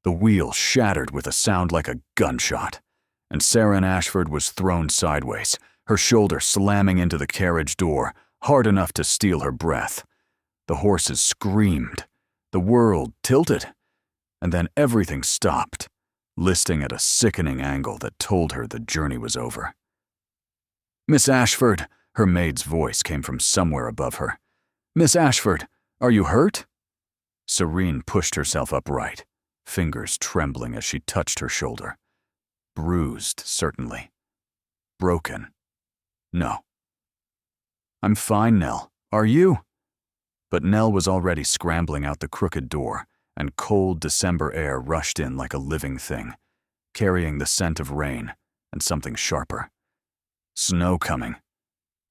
The wheel shattered with a sound like a gunshot, and Sarah Ashford was thrown sideways, her shoulder slamming into the carriage door, hard enough to steal her breath. The horses screamed. The world tilted. And then everything stopped, listing at a sickening angle that told her the journey was over. "Miss Ashford," her maid's voice came from somewhere above her. "Miss Ashford, are you hurt?" Serene pushed herself upright, fingers trembling as she touched her shoulder. Bruised, certainly. Broken. No. "I'm fine, Nell. Are you?" But Nell was already scrambling out the crooked door, and cold December air rushed in like a living thing, carrying the scent of rain and something sharper. Snow coming.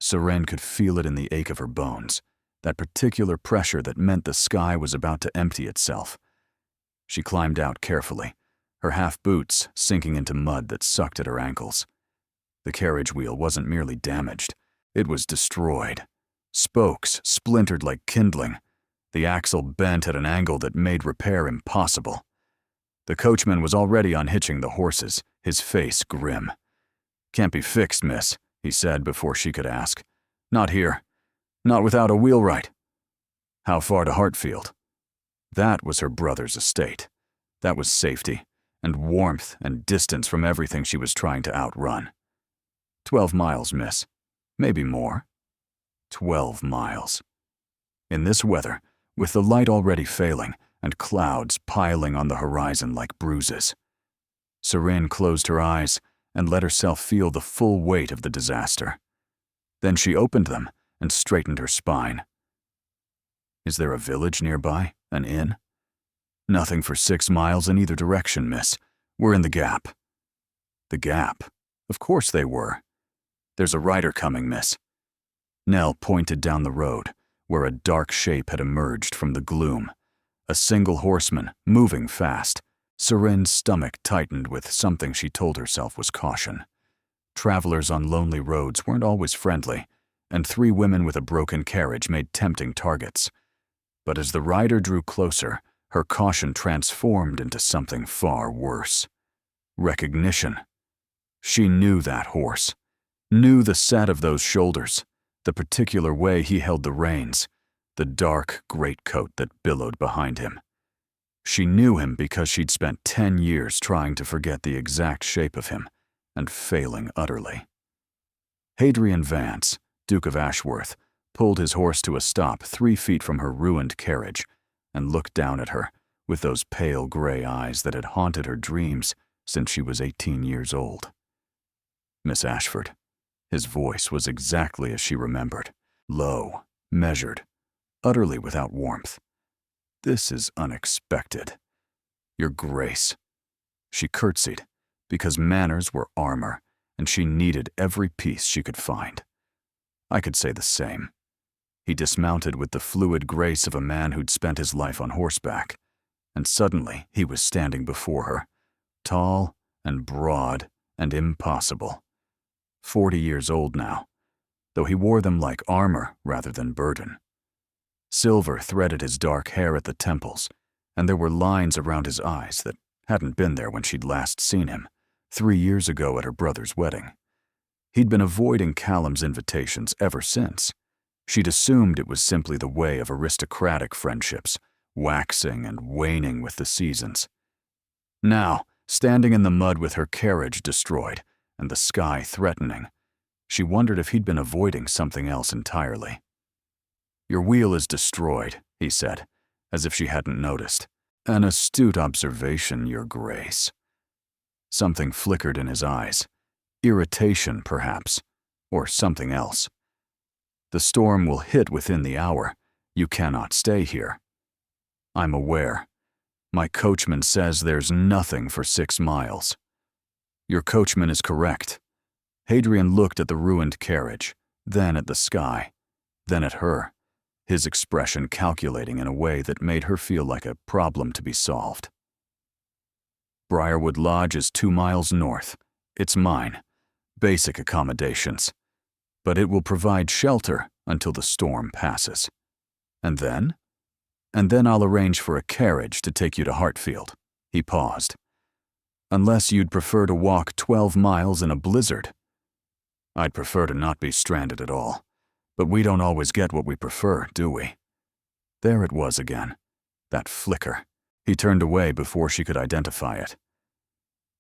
Serene could feel it in the ache of her bones, that particular pressure that meant the sky was about to empty itself. She climbed out carefully, her half boots sinking into mud that sucked at her ankles. The carriage wheel wasn't merely damaged, it was destroyed. Spokes splintered like kindling. The axle bent at an angle that made repair impossible. The coachman was already unhitching the horses, his face grim. "Can't be fixed, miss," he said before she could ask. "Not here. Not without a wheelwright." How far to Hartfield? That was her brother's estate. That was safety, and warmth and distance from everything she was trying to outrun. 12 miles, miss. Maybe more. 12 miles. In this weather, with the light already failing and clouds piling on the horizon like bruises. Serene closed her eyes and let herself feel the full weight of the disaster. Then she opened them and straightened her spine. Is there a village nearby? An inn? Nothing for 6 miles in either direction, miss. We're in the gap. The gap? Of course they were. There's a rider coming, miss. Nell pointed down the road, where a dark shape had emerged from the gloom. A single horseman, moving fast. Serene's stomach tightened with something she told herself was caution. Travelers on lonely roads weren't always friendly, and 3 women with a broken carriage made tempting targets. But as the rider drew closer, her caution transformed into something far worse. Recognition. She knew that horse, knew the set of those shoulders, the particular way he held the reins, the dark greatcoat that billowed behind him. She knew him because she'd spent 10 years trying to forget the exact shape of him, and failing utterly. Hadrian Vance, Duke of Ashworth, pulled his horse to a stop 3 feet from her ruined carriage, and looked down at her with those pale gray eyes that had haunted her dreams since she was 18 years old. "Miss Ashford." His voice was exactly as she remembered, low, measured, utterly without warmth. "This is unexpected. Your Grace." She curtsied, because manners were armor, and she needed every piece she could find. I could say the same. He dismounted with the fluid grace of a man who'd spent his life on horseback, and suddenly he was standing before her, tall and broad and impossible. 40 years old now, though he wore them like armor rather than burden. Silver threaded his dark hair at the temples, and there were lines around his eyes that hadn't been there when she'd last seen him, 3 years ago at her brother's wedding. He'd been avoiding Callum's invitations ever since. She'd assumed it was simply the way of aristocratic friendships, waxing and waning with the seasons. Now, standing in the mud with her carriage destroyed and the sky threatening, she wondered if he'd been avoiding something else entirely. "Your wheel is destroyed," he said, as if she hadn't noticed. "An astute observation, Your Grace." Something flickered in his eyes. Irritation, perhaps, or something else. "The storm will hit within the hour. You cannot stay here." "I'm aware. My coachman says there's nothing for 6 miles. "Your coachman is correct." Hadrian looked at the ruined carriage, then at the sky, then at her, his expression calculating in a way that made her feel like a problem to be solved. "Briarwood Lodge is 2 miles north. It's mine. Basic accommodations. But it will provide shelter until the storm passes. And then? And then I'll arrange for a carriage to take you to Hartfield. He paused. Unless you'd prefer to walk 12 miles in a blizzard. I'd prefer to not be stranded at all. But we don't always get what we prefer, do we? There it was again. That flicker. He turned away before she could identify it.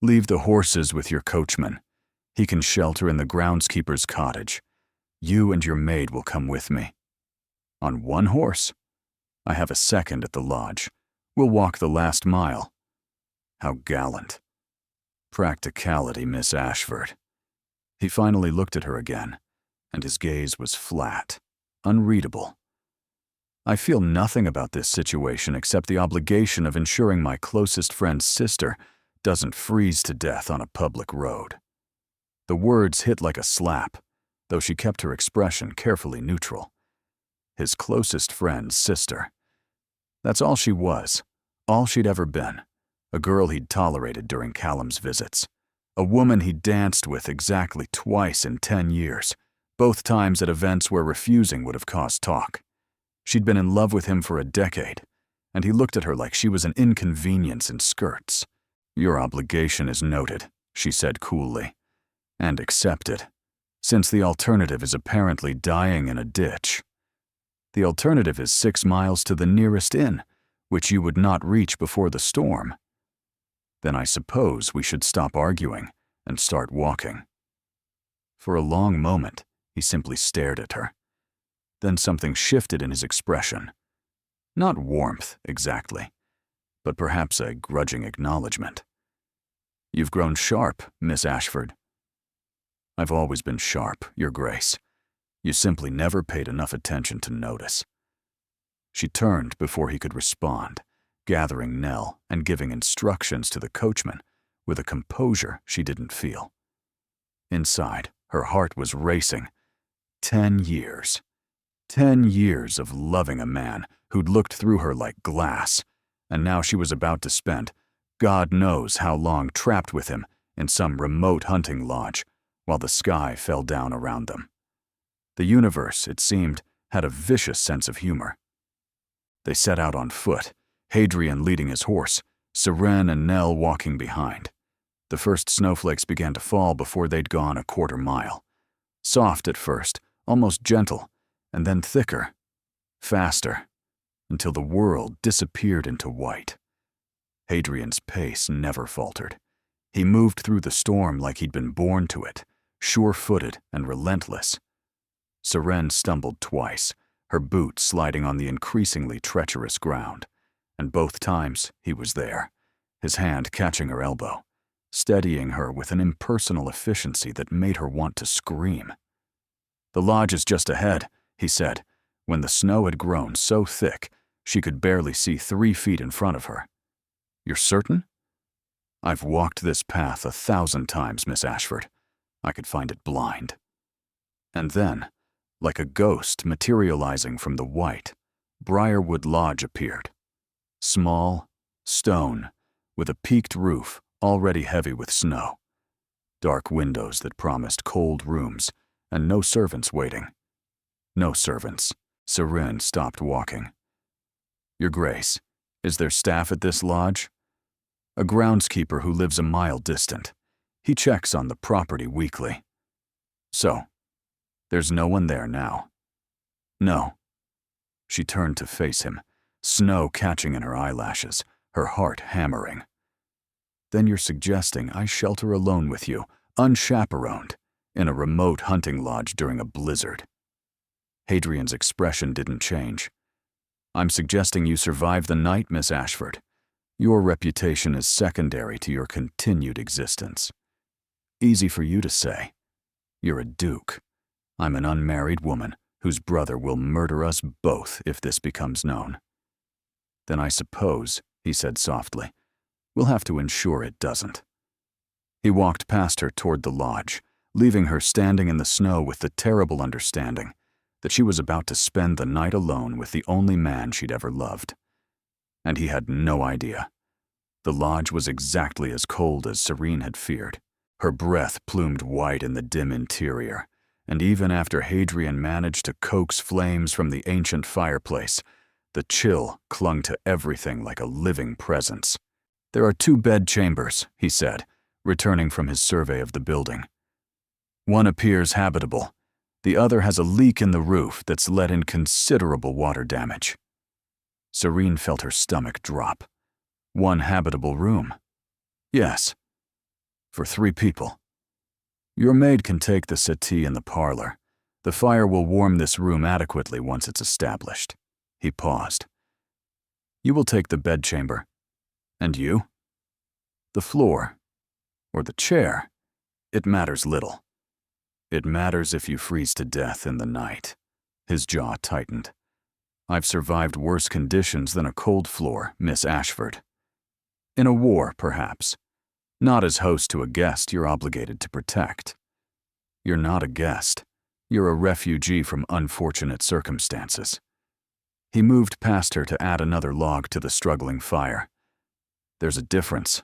Leave the horses with your coachman. He can shelter in the groundskeeper's cottage. You and your maid will come with me. On one horse? I have a second at the lodge. We'll walk the last mile. How gallant. Practicality, Miss Ashford. He finally looked at her again, and his gaze was flat, unreadable. I feel nothing about this situation except the obligation of ensuring my closest friend's sister doesn't freeze to death on a public road. The words hit like a slap, though she kept her expression carefully neutral. His closest friend's sister. That's all she was, all she'd ever been. A girl he'd tolerated during Callum's visits. A woman he'd danced with exactly twice in 10 years, both times at events where refusing would have caused talk. She'd been in love with him for a decade, and he looked at her like she was an inconvenience in skirts. Your obligation is noted, she said coolly, and accepted, since the alternative is apparently dying in a ditch. The alternative is 6 miles to the nearest inn, which you would not reach before the storm. Then I suppose we should stop arguing and start walking. For a long moment, he simply stared at her. Then something shifted in his expression. Not warmth, exactly, but perhaps a grudging acknowledgement. You've grown sharp, Miss Ashford. I've always been sharp, Your Grace. You simply never paid enough attention to notice. She turned before he could respond, gathering Nell and giving instructions to the coachman with a composure she didn't feel. Inside, her heart was racing. 10 years. 10 years of loving a man who'd looked through her like glass, and now she was about to spend God knows how long trapped with him in some remote hunting lodge while the sky fell down around them. The universe, it seemed, had a vicious sense of humor. They set out on foot, Hadrian leading his horse, Seren and Nell walking behind. The first snowflakes began to fall before they'd gone a quarter mile. Soft at first, almost gentle, and then thicker, faster, until the world disappeared into white. Hadrian's pace never faltered. He moved through the storm like he'd been born to it, sure-footed and relentless. Seren stumbled twice, her boot sliding on the increasingly treacherous ground, and both times he was there, his hand catching her elbow, steadying her with an impersonal efficiency that made her want to scream. The lodge is just ahead, he said, when the snow had grown so thick she could barely see 3 feet in front of her. You're certain? I've walked this path 1,000 times, Miss Ashford. I could find it blind. And then, like a ghost materializing from the white, Briarwood Lodge appeared. Small, stone, with a peaked roof already heavy with snow. Dark windows that promised cold rooms, and no servants waiting. No servants. Seren stopped walking. Your Grace, is there staff at this lodge? A groundskeeper who lives a mile distant. He checks on the property weekly. So, there's no one there now. No. She turned to face him, snow catching in her eyelashes, her heart hammering. Then you're suggesting I shelter alone with you, unchaperoned, in a remote hunting lodge during a blizzard. Hadrian's expression didn't change. I'm suggesting you survive the night, Miss Ashford. Your reputation is secondary to your continued existence. Easy for you to say. You're a duke. I'm an unmarried woman whose brother will murder us both if this becomes known. Then I suppose, he said softly, we'll have to ensure it doesn't. He walked past her toward the lodge, leaving her standing in the snow with the terrible understanding that she was about to spend the night alone with the only man she'd ever loved. And he had no idea. The lodge was exactly as cold as Serene had feared. Her breath plumed white in the dim interior, and even after Hadrian managed to coax flames from the ancient fireplace, the chill clung to everything like a living presence. There are 2 bed chambers, he said, returning from his survey of the building. One appears habitable. The other has a leak in the roof that's let in considerable water damage. Serene felt her stomach drop. 1 habitable room. Yes. For 3 people. Your maid can take the settee in the parlor. The fire will warm this room adequately once it's established. He paused. You will take the bedchamber. And you? The floor. Or the chair. It matters little. It matters if you freeze to death in the night. His jaw tightened. I've survived worse conditions than a cold floor, Miss Ashford. In a war, perhaps. Not as host to a guest you're obligated to protect. You're not a guest. You're a refugee from unfortunate circumstances. He moved past her to add another log to the struggling fire. There's a difference.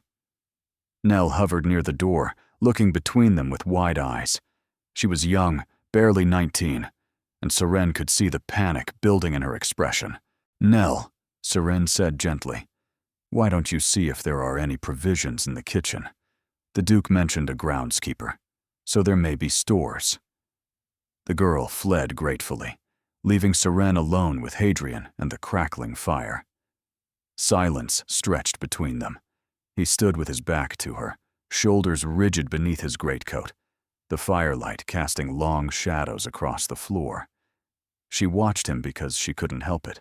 Nell hovered near the door, looking between them with wide eyes. She was young, barely 19, and Seren could see the panic building in her expression. Nell, Seren said gently, why don't you see if there are any provisions in the kitchen? The Duke mentioned a groundskeeper, so there may be stores. The girl fled gratefully, leaving Seren alone with Hadrian and the crackling fire. Silence stretched between them. He stood with his back to her, shoulders rigid beneath his greatcoat, the firelight casting long shadows across the floor. She watched him because she couldn't help it,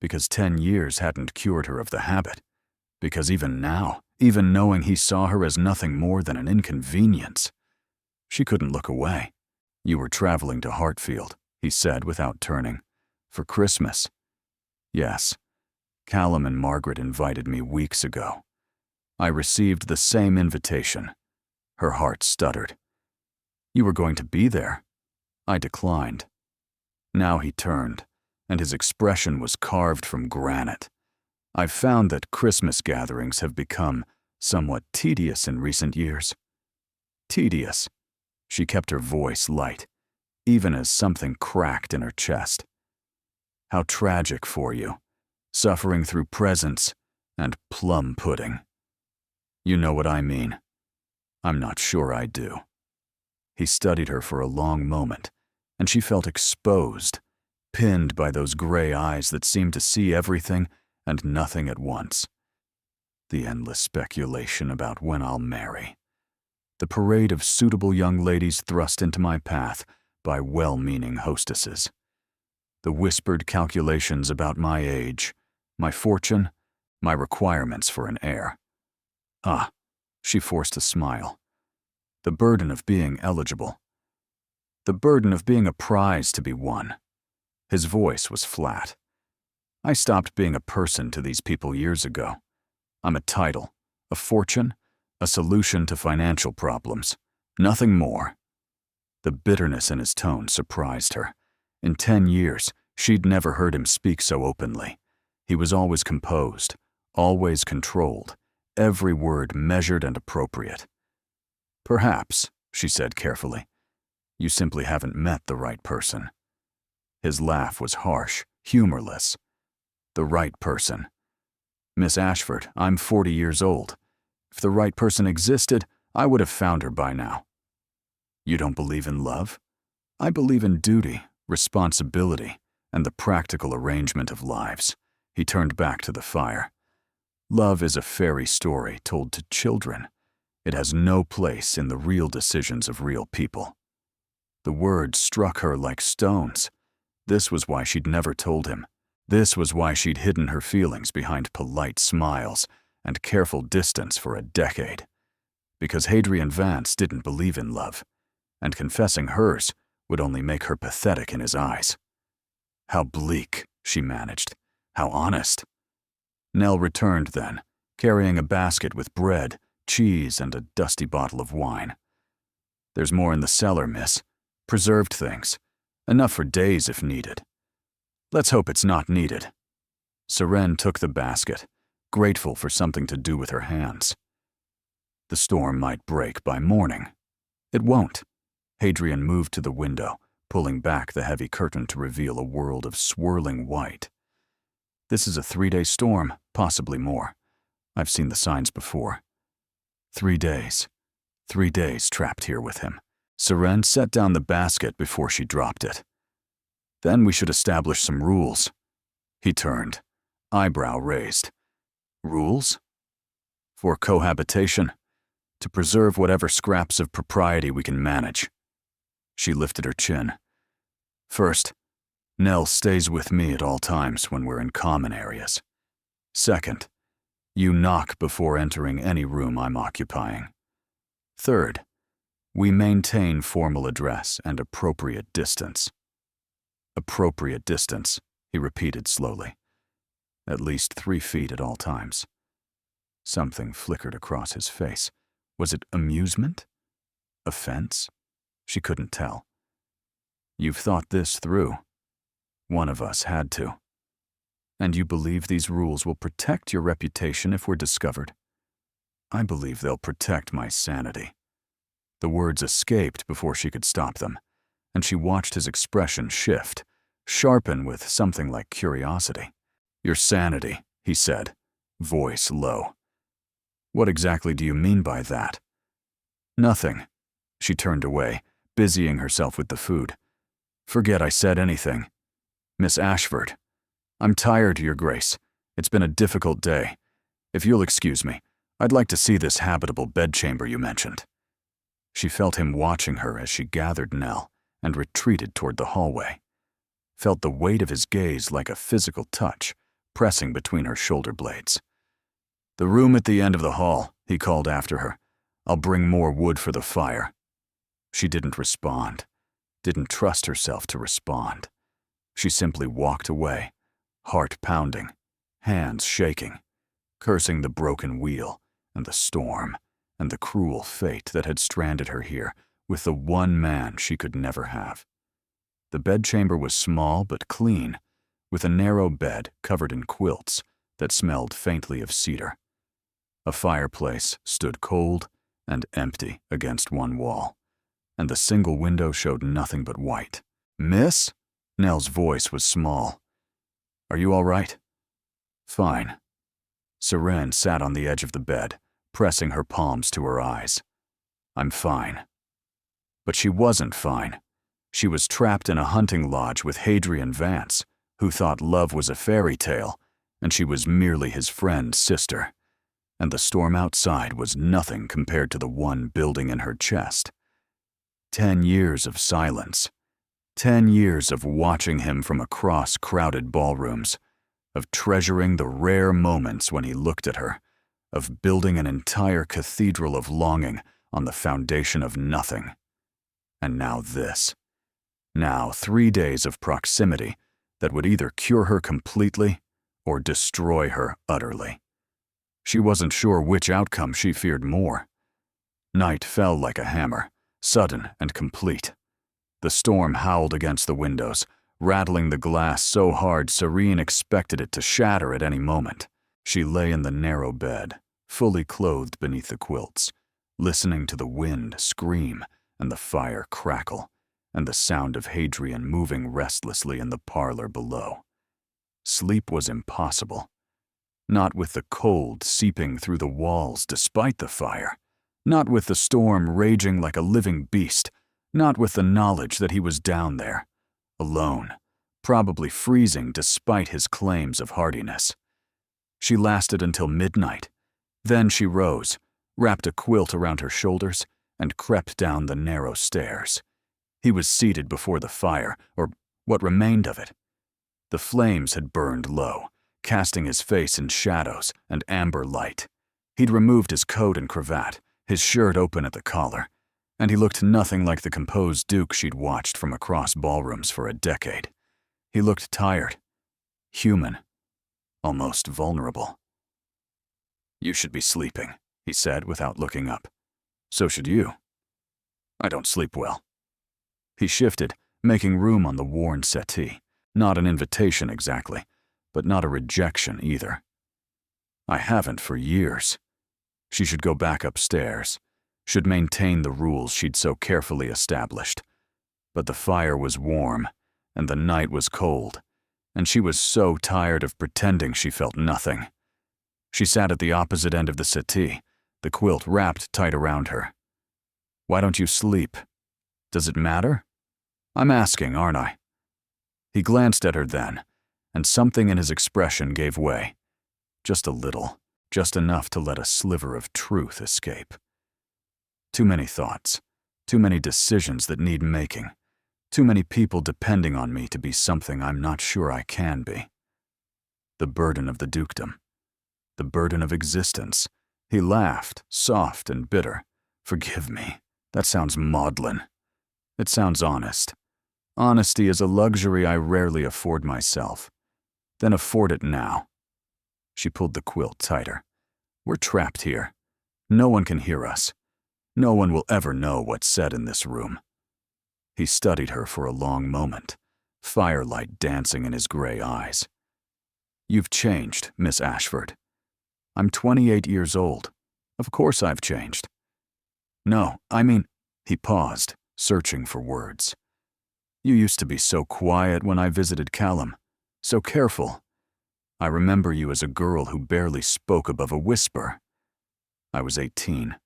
because 10 years hadn't cured her of the habit, because even now, even knowing he saw her as nothing more than an inconvenience, she couldn't look away. You were traveling to Hartfield, he said without turning. For Christmas. Yes. Callum and Margaret invited me weeks ago. I received the same invitation. Her heart stuttered. You were going to be there. I declined. Now he turned, and his expression was carved from granite. I've found that Christmas gatherings have become somewhat tedious in recent years. Tedious. She kept her voice light, even as something cracked in her chest. How tragic for you, suffering through presents and plum pudding. You know what I mean. I'm not sure I do. He studied her for a long moment, and she felt exposed, pinned by those gray eyes that seemed to see everything and nothing at once. The endless speculation about when I'll marry. The parade of suitable young ladies thrust into my path by well-meaning hostesses. The whispered calculations about my age, my fortune, my requirements for an heir. Ah, she forced a smile. The burden of being eligible. The burden of being a prize to be won. His voice was flat. I stopped being a person to these people years ago. I'm a title, a fortune, a solution to financial problems. Nothing more. The bitterness in his tone surprised her. In 10 years, she'd never heard him speak so openly. He was always composed, always controlled, every word measured and appropriate. Perhaps, she said carefully, you simply haven't met the right person. His laugh was harsh, humorless. The right person. Miss Ashford, I'm 40 years old. If the right person existed, I would have found her by now. You don't believe in love? I believe in duty, responsibility, and the practical arrangement of lives. He turned back to the fire. Love is a fairy story told to children. It has no place in the real decisions of real people. The words struck her like stones. This was why she'd never told him. This was why she'd hidden her feelings behind polite smiles and careful distance for a decade. Because Hadrian Vance didn't believe in love, and confessing hers would only make her pathetic in his eyes. How bleak, she managed. How honest. Nell returned then, carrying a basket with bread, cheese, and a dusty bottle of wine. There's more in the cellar, miss. Preserved things. Enough for days if needed. Let's hope it's not needed. Seren took the basket, grateful for something to do with her hands. The storm might break by morning. It won't. Hadrian moved to the window, pulling back the heavy curtain to reveal a world of swirling white. This is a 3-day storm, possibly more. I've seen the signs before. 3 days. 3 days trapped here with him. Seren set down the basket before she dropped it. Then we should establish some rules. He turned, eyebrow raised. Rules? For cohabitation, to preserve whatever scraps of propriety we can manage. She lifted her chin. First, Nell stays with me at all times when we're in common areas. Second, you knock before entering any room I'm occupying. Third, we maintain formal address and appropriate distance. Appropriate distance, he repeated slowly. At least 3 feet at all times. Something flickered across his face. Was it amusement? Offense? She couldn't tell. You've thought this through. One of us had to. And you believe these rules will protect your reputation if we're discovered? I believe they'll protect my sanity. The words escaped before she could stop them, and she watched his expression shift, sharpen with something like curiosity. Your sanity, he said, voice low. What exactly do you mean by that? Nothing. She turned away, busying herself with the food. Forget I said anything. Miss Ashford. I'm tired, Your Grace. It's been a difficult day. If you'll excuse me, I'd like to see this habitable bedchamber you mentioned. She felt him watching her as she gathered Nell and retreated toward the hallway. Felt the weight of his gaze like a physical touch, pressing between her shoulder blades. The room at the end of the hall, he called after her. I'll bring more wood for the fire. She didn't respond, didn't trust herself to respond. She simply walked away, heart pounding, hands shaking, cursing the broken wheel and the storm and the cruel fate that had stranded her here with the one man she could never have. The bedchamber was small but clean, with a narrow bed covered in quilts that smelled faintly of cedar. A fireplace stood cold and empty against one wall, and the single window showed nothing but white. Miss? Nell's voice was small. Are you all right? Fine. Seren sat on the edge of the bed, pressing her palms to her eyes. I'm fine. But she wasn't fine. She was trapped in a hunting lodge with Hadrian Vance, who thought love was a fairy tale, and she was merely his friend's sister. And the storm outside was nothing compared to the one building in her chest. 10 years of silence. 10 years of watching him from across crowded ballrooms, of treasuring the rare moments when he looked at her, of building an entire cathedral of longing on the foundation of nothing. And now this. Now 3 days of proximity that would either cure her completely or destroy her utterly. She wasn't sure which outcome she feared more. Night fell like a hammer, sudden and complete. The storm howled against the windows, rattling the glass so hard Serene expected it to shatter at any moment. She lay in the narrow bed, fully clothed beneath the quilts, listening to the wind scream and the fire crackle, and the sound of Hadrian moving restlessly in the parlor below. Sleep was impossible. Not with the cold seeping through the walls despite the fire, not with the storm raging like a living beast, not with the knowledge that he was down there, alone, probably freezing despite his claims of hardiness. She lasted until midnight. Then she rose, wrapped a quilt around her shoulders, and crept down the narrow stairs. He was seated before the fire, or what remained of it. The flames had burned low, casting his face in shadows and amber light. He'd removed his coat and cravat, his shirt open at the collar, and he looked nothing like the composed duke she'd watched from across ballrooms for a decade. He looked tired, human, almost vulnerable. You should be sleeping, he said without looking up. So should you. I don't sleep well. He shifted, making room on the worn settee. Not an invitation exactly, but not a rejection either. I haven't for years. She should go back upstairs, should maintain the rules she'd so carefully established. But the fire was warm, and the night was cold, and she was so tired of pretending she felt nothing. She sat at the opposite end of the settee, the quilt wrapped tight around her. "Why don't you sleep? Does it matter? I'm asking, aren't I?" He glanced at her then, and something in his expression gave way. Just a little, just enough to let a sliver of truth escape. Too many thoughts, too many decisions that need making, too many people depending on me to be something I'm not sure I can be. The burden of the dukedom. The burden of existence. He laughed, soft and bitter. "Forgive me. That sounds maudlin. It sounds honest. Honesty is a luxury I rarely afford myself. Then afford it now." She pulled the quilt tighter. "We're trapped here. No one can hear us. No one will ever know what's said in this room." He studied her for a long moment, firelight dancing in his gray eyes. "You've changed, Miss Ashford. I'm 28 years old. Of course I've changed." "No, I mean—" He paused, searching for words. "You used to be so quiet when I visited Callum, so careful. I remember you as a girl who barely spoke above a whisper. I was 18.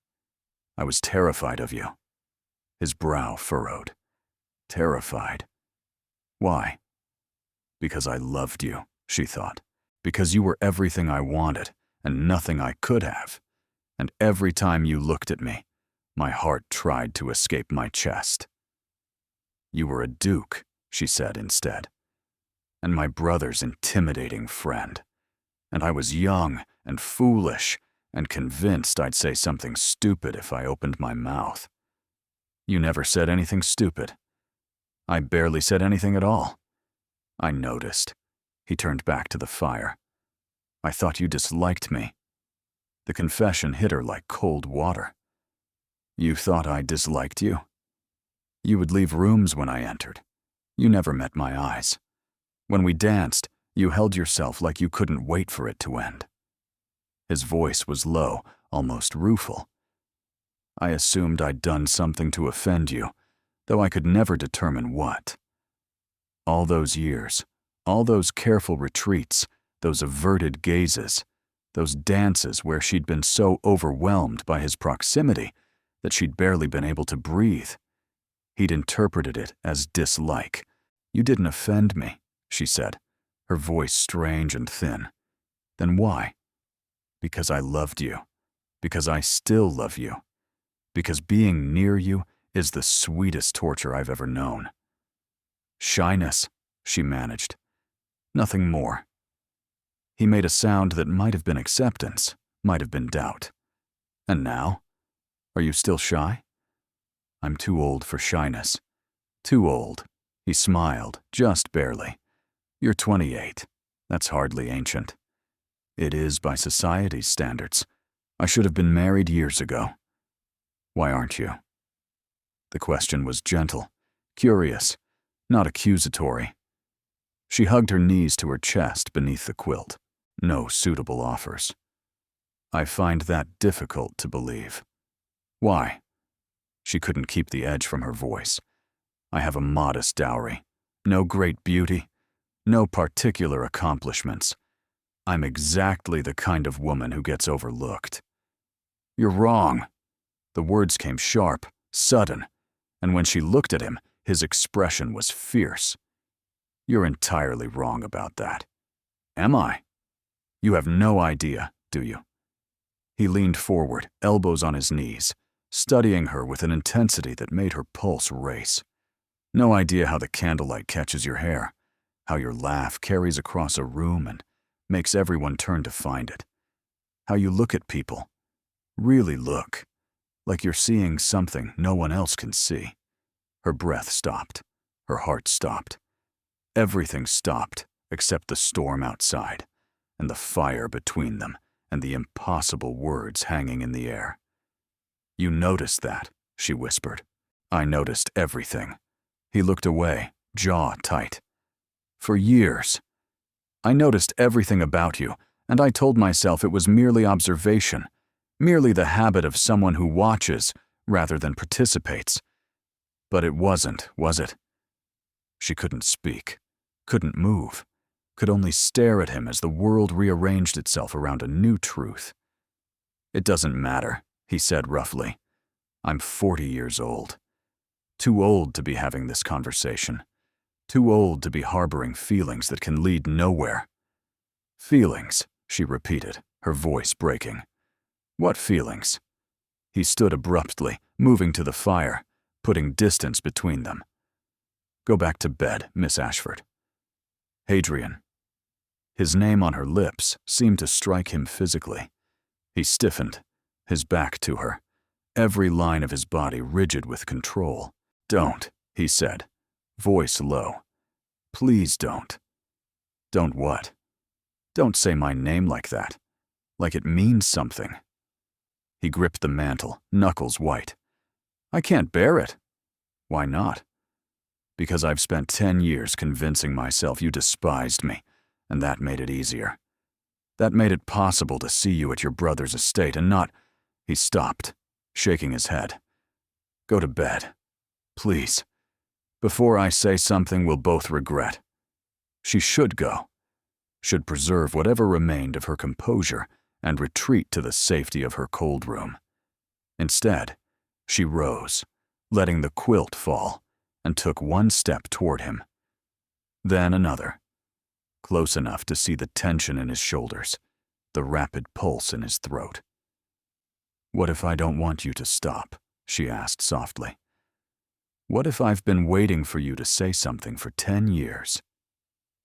I was terrified of you." His brow furrowed. Terrified. Why? "Because I loved you," she thought. "Because you were everything I wanted and nothing I could have. And every time you looked at me, my heart tried to escape my chest." "You were a duke," she said instead. "And my brother's intimidating friend. And I was young and foolish and convinced I'd say something stupid if I opened my mouth. You never said anything stupid. I barely said anything at all. I noticed." He turned back to the fire. "I thought you disliked me." The confession hit her like cold water. "You thought I disliked you? You would leave rooms when I entered. You never met my eyes. When we danced, you held yourself like you couldn't wait for it to end." His voice was low, almost rueful. "I assumed I'd done something to offend you, though I could never determine what. All those years, all those careful retreats, those averted gazes, those dances where she'd been so overwhelmed by his proximity that she'd barely been able to breathe. He'd interpreted it as dislike. "You didn't offend me," she said, her voice strange and thin. "Then why?" "Because I loved you. Because I still love you. Because being near you is the sweetest torture I've ever known." "Shyness," she managed. "Nothing more." He made a sound that might have been acceptance, might have been doubt. "And now? Are you still shy?" "I'm too old for shyness. Too old." He smiled, just barely. "You're 28. That's hardly ancient." "It is by society's standards. I should have been married years ago." "Why aren't you?" The question was gentle, curious, not accusatory. She hugged her knees to her chest beneath the quilt. No suitable offers. "I find that difficult to believe." "Why?" She couldn't keep the edge from her voice. "I have a modest dowry. No great beauty. No particular accomplishments. I'm exactly the kind of woman who gets overlooked." "You're wrong." The words came sharp, sudden, and when she looked at him, his expression was fierce. "You're entirely wrong about that." "Am I?" "You have no idea, do you?" He leaned forward, elbows on his knees, studying her with an intensity that made her pulse race. "No idea how the candlelight catches your hair, how your laugh carries across a room and makes everyone turn to find it. How you look at people, really look, like you're seeing something no one else can see." Her breath stopped. Her heart stopped. Everything stopped except the storm outside, and the fire between them, and the impossible words hanging in the air. "You noticed that," she whispered. "I noticed everything." He looked away, jaw tight. "For years. I noticed everything about you, and I told myself it was merely observation, merely the habit of someone who watches rather than participates. But it wasn't, was it?" She couldn't speak, couldn't move. could only stare at him as the world rearranged itself around a new truth. "It doesn't matter," he said roughly. "I'm 40 years old. Too old to be having this conversation. Too old to be harboring feelings that can lead nowhere." "Feelings," she repeated, her voice breaking. "What feelings?" He stood abruptly, moving to the fire, putting distance between them. "Go back to bed, Miss Ashford." "Hadrian." His name on her lips seemed to strike him physically. He stiffened, his back to her, every line of his body rigid with control. "Don't," he said, voice low. "Please don't." "Don't what?" "Don't say my name like that. Like it means something." He gripped the mantle, knuckles white. "I can't bear it." "Why not?" "Because I've spent 10 years convincing myself you despised me, and that made it easier. That made it possible to see you at your brother's estate and not—" He stopped, shaking his head. "Go to bed. Please. Before I say something we'll both regret." She should go. Should preserve whatever remained of her composure and retreat to the safety of her cold room. Instead, she rose, letting the quilt fall, and took one step toward him. Then another, close enough to see the tension in his shoulders, the rapid pulse in his throat. "What if I don't want you to stop?" she asked softly. "What if I've been waiting for you to say something for 10 years?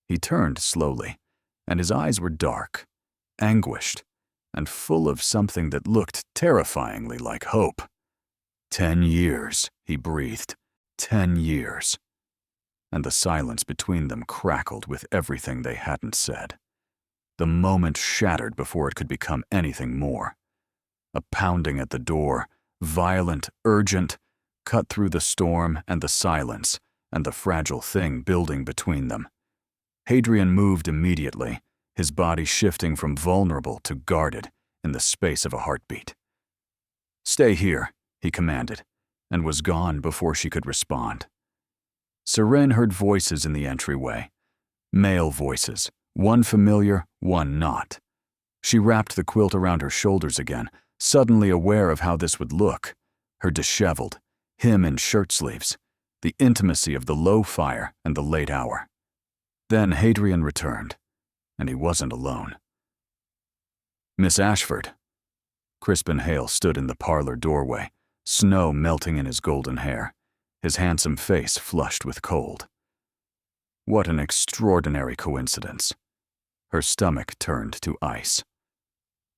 He turned slowly, and his eyes were dark, anguished, and full of something that looked terrifyingly like hope. 10 years, he breathed. 10 years. And the silence between them crackled with everything they hadn't said. The moment shattered before it could become anything more. A pounding at the door, violent, urgent, cut through the storm and the silence and the fragile thing building between them. Hadrian moved immediately, his body shifting from vulnerable to guarded in the space of a heartbeat. "Stay here," he commanded, and was gone before she could respond. Seren heard voices in the entryway. Male voices, one familiar, one not. She wrapped the quilt around her shoulders again, suddenly aware of how this would look. Her disheveled, him in shirt sleeves, the intimacy of the low fire and the late hour. Then Hadrian returned, and he wasn't alone. "Miss Ashford." Crispin Hale stood in the parlor doorway, snow melting in his golden hair, his handsome face flushed with cold. What an extraordinary coincidence. Her stomach turned to ice.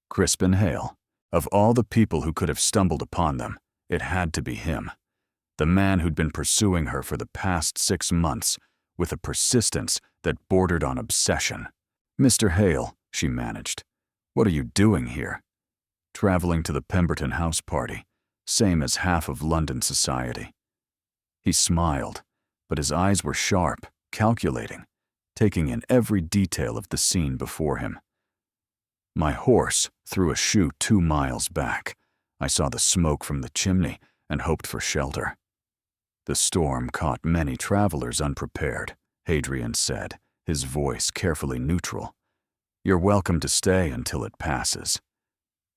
Crispin Hale. Of all the people who could have stumbled upon them, it had to be him. The man who'd been pursuing her for the past 6 months with a persistence that bordered on obsession. "Mr. Hale," she managed, "what are you doing here?" "Traveling to the Pemberton House party, same as half of London society." He smiled, but his eyes were sharp, calculating, taking in every detail of the scene before him. "My horse threw a shoe 2 miles back. I saw the smoke from the chimney and hoped for shelter." "The storm caught many travelers unprepared," Hadrian said, his voice carefully neutral. "You're welcome to stay until it passes."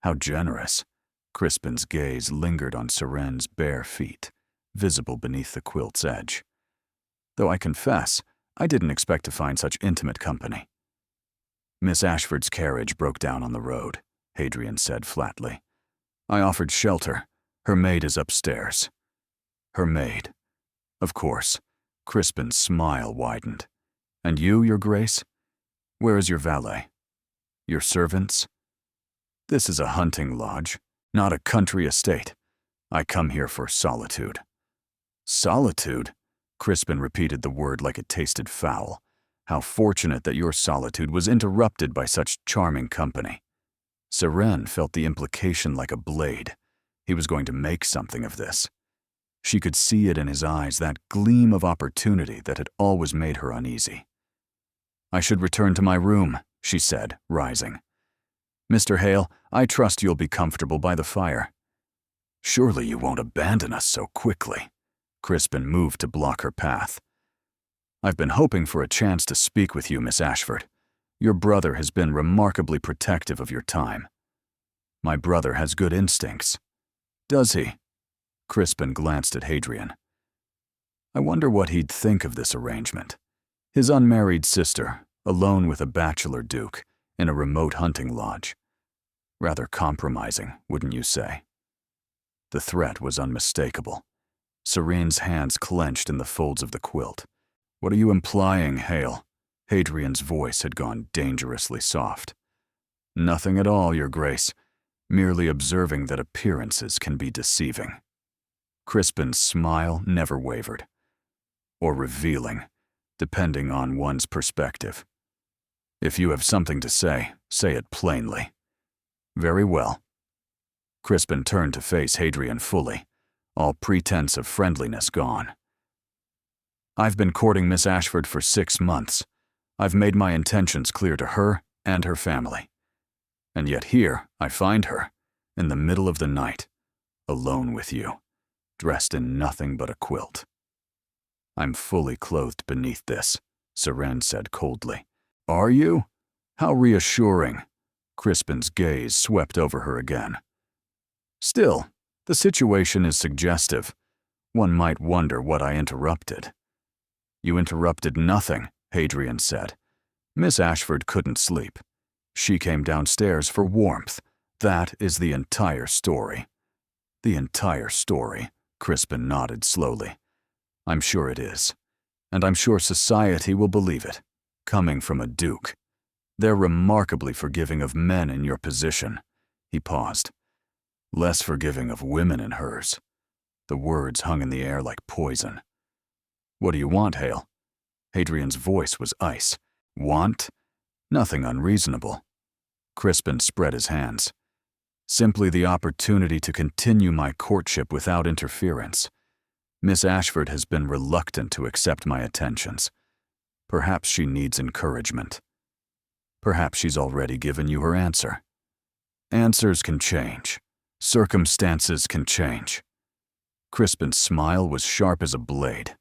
How generous. Crispin's gaze lingered on Seren's bare feet, visible beneath the quilt's edge. "Though I confess, I didn't expect to find such intimate company." "Miss Ashford's carriage broke down on the road," Hadrian said flatly. "I offered shelter. Her maid is upstairs." "Her maid. Of course." Crispin's smile widened. "And you, Your Grace? Where is your valet? Your servants?" "This is a hunting lodge, not a country estate. I come here for solitude." "Solitude?" Crispin repeated the word like it tasted foul. "How fortunate that your solitude was interrupted by such charming company." Seren felt the implication like a blade. He was going to make something of this. She could see it in his eyes, that gleam of opportunity that had always made her uneasy. "I should return to my room," she said, rising. "Mr. Hale, I trust you'll be comfortable by the fire." "Surely you won't abandon us so quickly." Crispin moved to block her path. I've been hoping for a chance to speak with you, Miss Ashford. Your brother has been remarkably protective of your time. My brother has good instincts. Does he? Crispin glanced at Hadrian. I wonder what he'd think of this arrangement. His unmarried sister, alone with a bachelor duke, in a remote hunting lodge. Rather compromising, wouldn't you say? The threat was unmistakable. Serene's hands clenched in the folds of the quilt. What are you implying, Hale? Hadrian's voice had gone dangerously soft. Nothing at all, Your Grace. Merely observing that appearances can be deceiving. Crispin's smile never wavered. Or revealing, depending on one's perspective. If you have something to say it plainly. Very well. Crispin turned to face Hadrian fully, all pretense of friendliness gone. I've been courting Miss Ashford for 6 months. I've made my intentions clear to her and her family. And yet here I find her, in the middle of the night, alone with you, dressed in nothing but a quilt. I'm fully clothed beneath this, Serene said coldly. Are you? How reassuring. Crispin's gaze swept over her again. Still, the situation is suggestive. One might wonder what I interrupted. You interrupted nothing, Hadrian said. Miss Ashford couldn't sleep. She came downstairs for warmth. That is the entire story. The entire story, Crispin nodded slowly. I'm sure it is. And I'm sure society will believe it. Coming from a duke. They're remarkably forgiving of men in your position. He paused. Less forgiving of women in hers. The words hung in the air like poison. What do you want, Hale? Hadrian's voice was ice. Want? Nothing unreasonable. Crispin spread his hands. Simply the opportunity to continue my courtship without interference. Miss Ashford has been reluctant to accept my attentions. Perhaps she needs encouragement. Perhaps she's already given you her answer. Answers can change. Circumstances can change. Crispin's smile was sharp as a blade.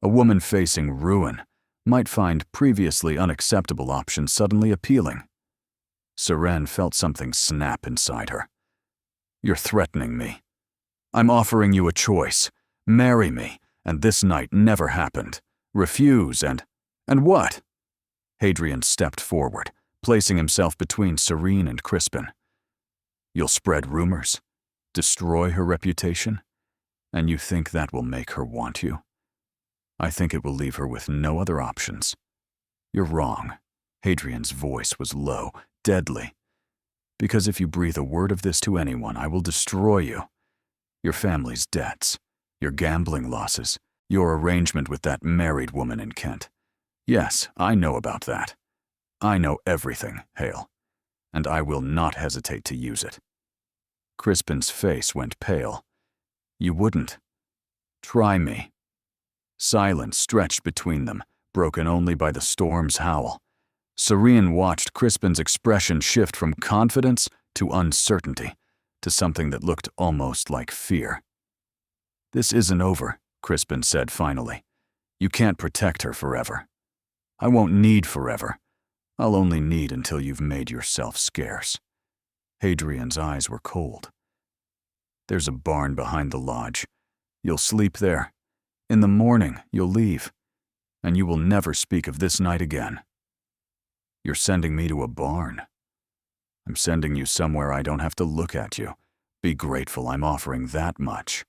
A woman facing ruin might find previously unacceptable options suddenly appealing. Serene felt something snap inside her. You're threatening me. I'm offering you a choice. Marry me, and this night never happened. Refuse and what? Hadrian stepped forward, placing himself between Serene and Crispin. You'll spread rumors, destroy her reputation, and you think that will make her want you? I think it will leave her with no other options. You're wrong. Hadrian's voice was low, deadly. Because if you breathe a word of this to anyone, I will destroy you. Your family's debts, your gambling losses, your arrangement with that married woman in Kent. Yes, I know about that. I know everything, Hale, and I will not hesitate to use it. Crispin's face went pale. You wouldn't. Try me. Silence stretched between them, broken only by the storm's howl. Serene watched Crispin's expression shift from confidence to uncertainty, to something that looked almost like fear. This isn't over, Crispin said finally. You can't protect her forever. I won't need forever. I'll only need until you've made yourself scarce. Hadrian's eyes were cold. There's a barn behind the lodge. You'll sleep there. In the morning, you'll leave, and you will never speak of this night again. You're sending me to a barn. I'm sending you somewhere I don't have to look at you. Be grateful I'm offering that much.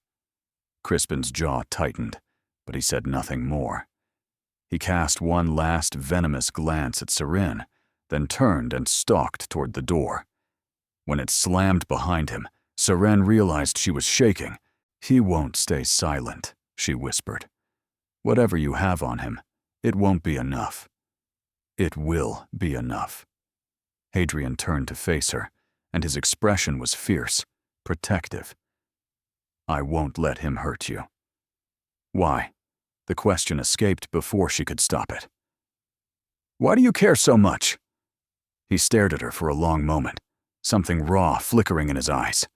Crispin's jaw tightened, but he said nothing more. He cast one last venomous glance at Serene, then turned and stalked toward the door. When it slammed behind him, Serene realized she was shaking. He won't stay silent, she whispered. Whatever you have on him, it won't be enough. It will be enough. Hadrian turned to face her, and his expression was fierce, protective. I won't let him hurt you. Why? The question escaped before she could stop it. Why do you care so much? He stared at her for a long moment, something raw flickering in his eyes.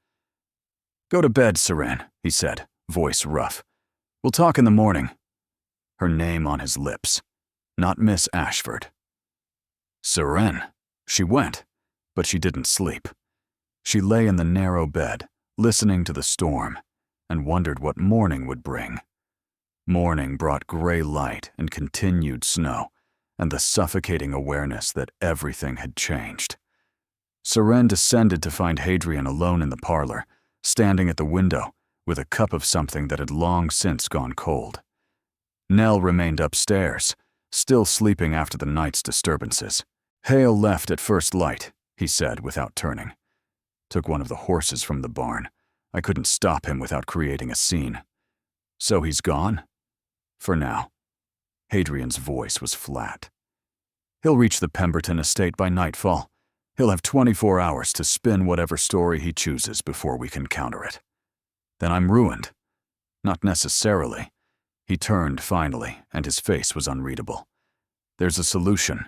Go to bed, Serene, he said, voice rough. We'll talk in the morning. her name on his lips. Not Miss Ashford. Seren. She went, but she didn't sleep. She lay in the narrow bed, listening to the storm, and wondered what morning would bring. Morning brought gray light and continued snow, and the suffocating awareness that everything had changed. Seren descended to find Hadrian alone in the parlor, standing at the window with a cup of something that had long since gone cold. Nell remained upstairs, still sleeping after the night's disturbances. Hale left at first light, he said without turning. Took one of the horses from the barn. I couldn't stop him without creating a scene. So he's gone? For now. Hadrian's voice was flat. He'll reach the Pemberton estate by nightfall. He'll have 24 hours to spin whatever story he chooses before we can counter it. Then I'm ruined. Not necessarily. He turned finally, and his face was unreadable. There's a solution.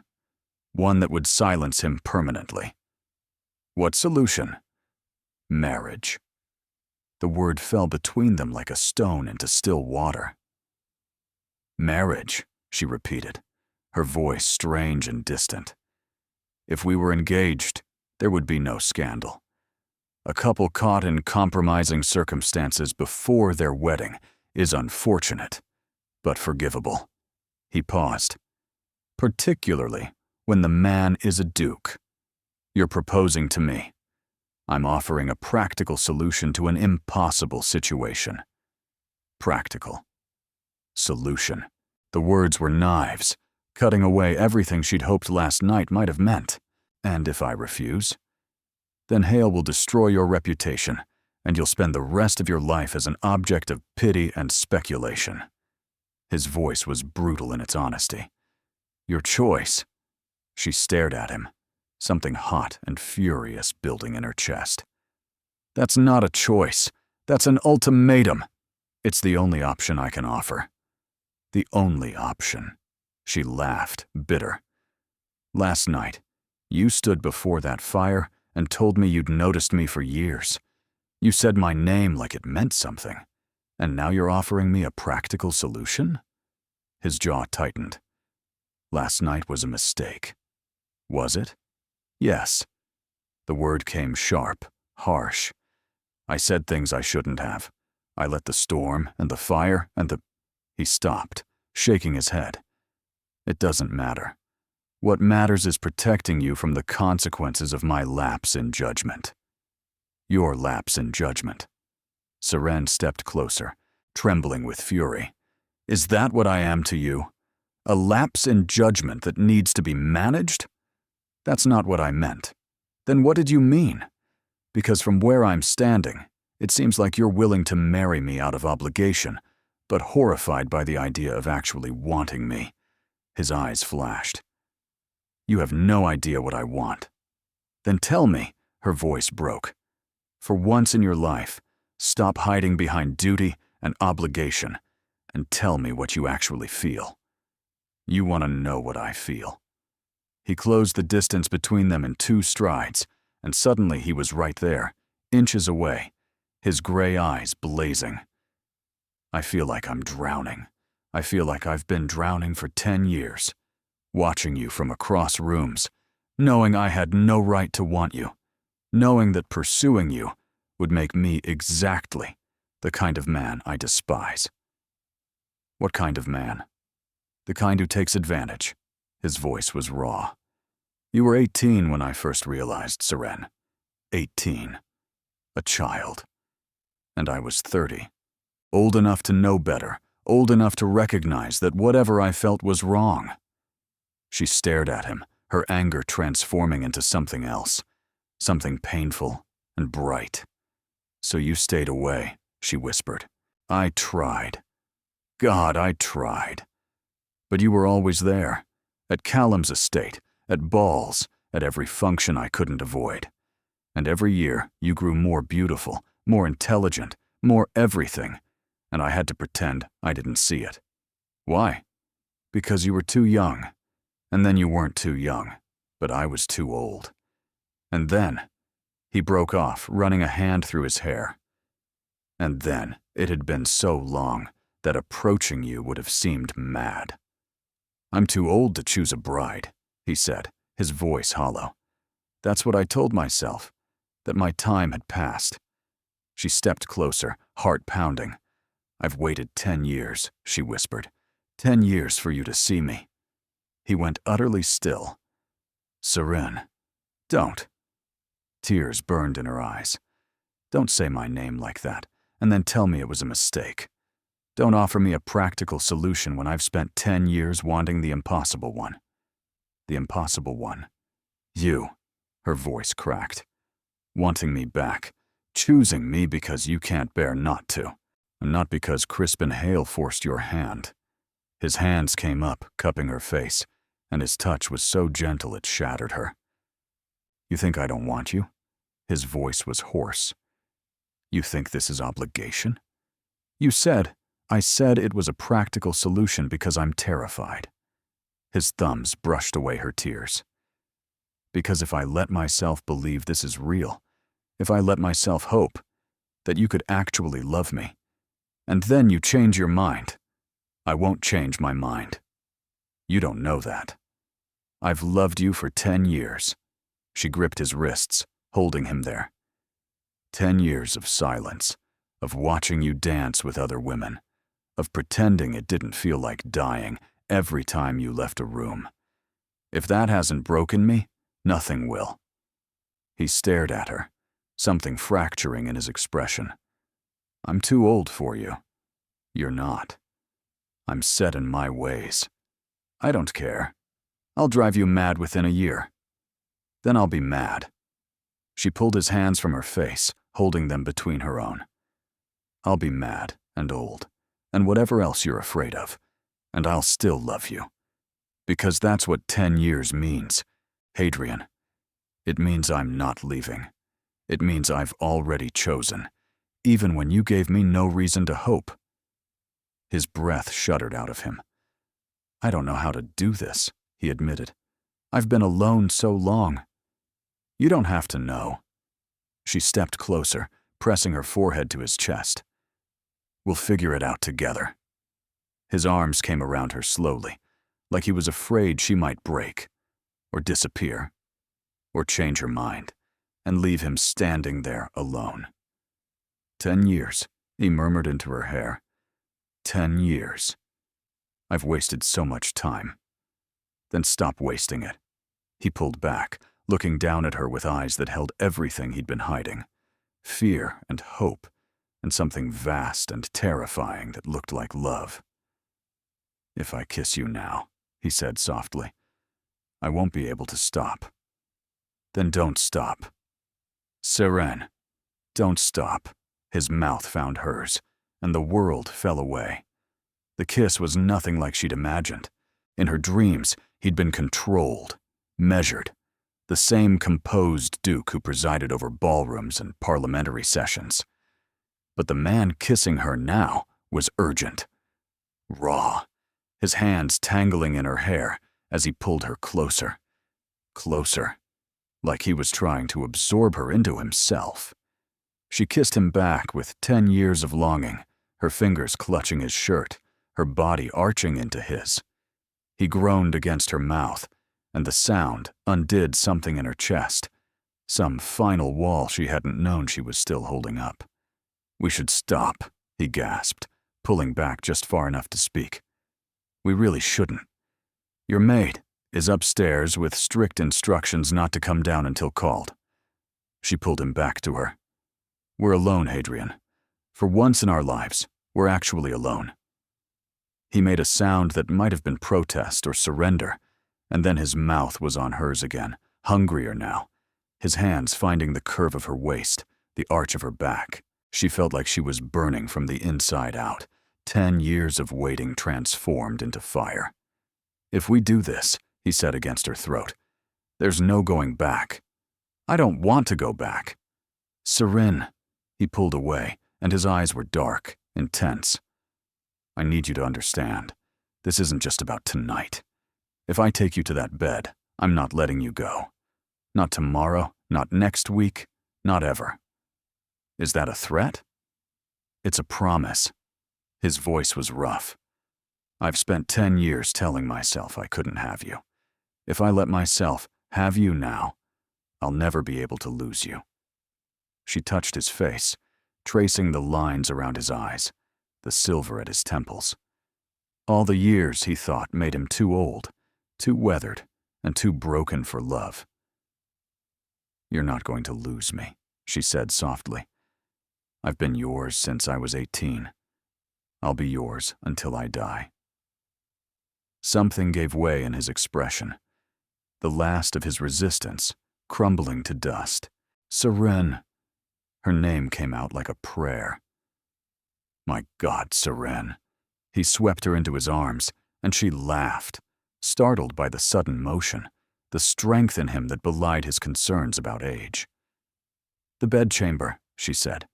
One that would silence him permanently. What solution? Marriage. The word fell between them like a stone into still water. Marriage, she repeated, her voice strange and distant. If we were engaged, there would be no scandal. A couple caught in compromising circumstances before their wedding is unfortunate, but forgivable. He paused. Particularly when the man is a duke. You're proposing to me. I'm offering a practical solution to an impossible situation. Practical. Solution. The words were knives, cutting away everything she'd hoped last night might have meant. And if I refuse? Then Hale will destroy your reputation, and you'll spend the rest of your life as an object of pity and speculation. His voice was brutal in its honesty. Your choice. She stared at him, something hot and furious building in her chest. That's not a choice. That's an ultimatum. It's the only option I can offer. The only option. She laughed, bitter. Last night, you stood before that fire and told me you'd noticed me for years. You said my name like it meant something. And now you're offering me a practical solution? His jaw tightened. Last night was a mistake. Was it? Yes. The word came sharp, harsh. I said things I shouldn't have. I let the storm and the fire and the... He stopped, shaking his head. It doesn't matter. What matters is protecting you from the consequences of my lapse in judgment. Your lapse in judgment. Seren stepped closer, trembling with fury. Is that what I am to you? A lapse in judgment that needs to be managed? That's not what I meant. Then what did you mean? Because from where I'm standing, it seems like you're willing to marry me out of obligation, but horrified by the idea of actually wanting me. His eyes flashed. You have no idea what I want. Then tell me, her voice broke. For once in your life, stop hiding behind duty and obligation, and tell me what you actually feel. You want to know what I feel. He closed the distance between them in 2 strides, and suddenly he was right there, inches away, his gray eyes blazing. I feel like I'm drowning. I feel like I've been drowning for 10 years, watching you from across rooms, knowing I had no right to want you, knowing that pursuing you would make me exactly the kind of man I despise. What kind of man? The kind who takes advantage. His voice was raw. You were 18 when I first realized, Seren. 18. A child. And I was 30. Old enough to know better, old enough to recognize that whatever I felt was wrong. She stared at him, her anger transforming into something else, something painful and bright. So you stayed away, she whispered. I tried. God, I tried. But you were always there, at Callum's estate, at balls, at every function I couldn't avoid. And every year you grew more beautiful, more intelligent, more everything, and I had to pretend I didn't see it. Why? Because you were too young. And then you weren't too young, but I was too old. And then, he broke off, running a hand through his hair. And then, it had been so long, that approaching you would have seemed mad. I'm too old to choose a bride, he said, his voice hollow. That's what I told myself, that my time had passed. She stepped closer, heart pounding. I've waited 10 years, she whispered. 10 years for you to see me. He went utterly still. Seren, don't. Tears burned in her eyes. Don't say my name like that, and then tell me it was a mistake. Don't offer me a practical solution when I've spent 10 years wanting the impossible one. The impossible one. You, her voice cracked. Wanting me back, choosing me because you can't bear not to, and not because Crispin Hale forced your hand. His hands came up, cupping her face, and his touch was so gentle it shattered her. You think I don't want you? His voice was hoarse. You think this is obligation? I said it was a practical solution because I'm terrified. His thumbs brushed away her tears. Because if I let myself believe this is real, if I let myself hope that you could actually love me, and then you change your mind, I won't change my mind. You don't know that. I've loved you for 10 years. She gripped his wrists, holding him there. 10 years of silence, of watching you dance with other women, of pretending it didn't feel like dying every time you left a room. If that hasn't broken me, nothing will. He stared at her, something fracturing in his expression. I'm too old for you. You're not. I'm set in my ways. I don't care. I'll drive you mad within a year. Then I'll be mad. She pulled his hands from her face, holding them between her own. I'll be mad and old, and whatever else you're afraid of, and I'll still love you. Because that's what 10 years means, Hadrian. It means I'm not leaving. It means I've already chosen, even when you gave me no reason to hope. His breath shuddered out of him. I don't know how to do this, he admitted. I've been alone so long. You don't have to know. She stepped closer, pressing her forehead to his chest. We'll figure it out together. His arms came around her slowly, like he was afraid she might break, or disappear, or change her mind, and leave him standing there alone. 10 years, he murmured into her hair. 10 years. I've wasted so much time. Then stop wasting it. He pulled back, looking down at her with eyes that held everything he'd been hiding. Fear and hope, and something vast and terrifying that looked like love. If I kiss you now, he said softly, I won't be able to stop. Then don't stop. Seren, don't stop. His mouth found hers, and the world fell away. The kiss was nothing like she'd imagined. In her dreams, he'd been controlled, measured, the same composed duke who presided over ballrooms and parliamentary sessions. But the man kissing her now was urgent, raw, his hands tangling in her hair as he pulled her closer, closer, like he was trying to absorb her into himself. She kissed him back with 10 years of longing, her fingers clutching his shirt, her body arching into his. He groaned against her mouth, and the sound undid something in her chest, some final wall she hadn't known she was still holding up. We should stop, he gasped, pulling back just far enough to speak. We really shouldn't. Your maid is upstairs with strict instructions not to come down until called. She pulled him back to her. We're alone, Hadrian. For once in our lives, we're actually alone. He made a sound that might have been protest or surrender, and then his mouth was on hers again, hungrier now, his hands finding the curve of her waist, the arch of her back. She felt like she was burning from the inside out, 10 years of waiting transformed into fire. If we do this, he said against her throat, there's no going back. I don't want to go back. Seren. He pulled away, and his eyes were dark, intense. I need you to understand. This isn't just about tonight. If I take you to that bed, I'm not letting you go. Not tomorrow, not next week, not ever. Is that a threat? It's a promise. His voice was rough. I've spent 10 years telling myself I couldn't have you. If I let myself have you now, I'll never be able to lose you. She touched his face, tracing the lines around his eyes, the silver at his temples. All the years, he thought, made him too old, too weathered, and too broken for love. You're not going to lose me, she said softly. I've been yours since I was 18. I'll be yours until I die. Something gave way in his expression, the last of his resistance crumbling to dust. Seren. Her name came out like a prayer. My God, Seren. He swept her into his arms, and she laughed, startled by the sudden motion, the strength in him that belied his concerns about age. The bedchamber, she said.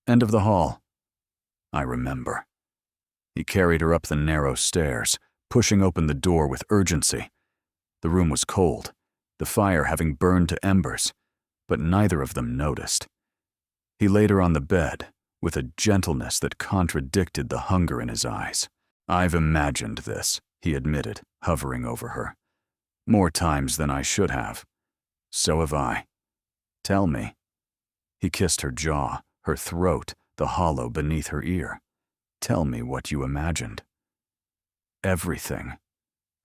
End of the hall. I remember. He carried her up the narrow stairs, pushing open the door with urgency. The room was cold, the fire having burned to embers, but neither of them noticed. He laid her on the bed, with a gentleness that contradicted the hunger in his eyes. I've imagined this, he admitted, hovering over her. More times than I should have. So have I. Tell me. He kissed her jaw, her throat, the hollow beneath her ear. Tell me what you imagined. Everything.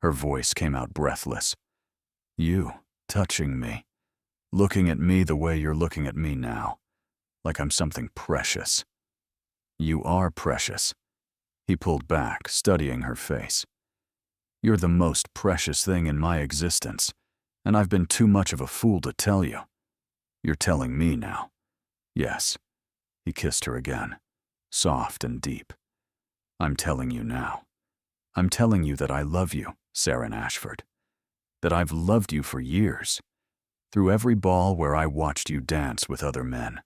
Her voice came out breathless. You, touching me, looking at me the way you're looking at me now, like I'm something precious. You are precious. He pulled back, studying her face. You're the most precious thing in my existence, and I've been too much of a fool to tell you. You're telling me now. Yes. He kissed her again, soft and deep. I'm telling you now. I'm telling you that I love you, Saren Ashford. That I've loved you for years. Through every ball where I watched you dance with other men.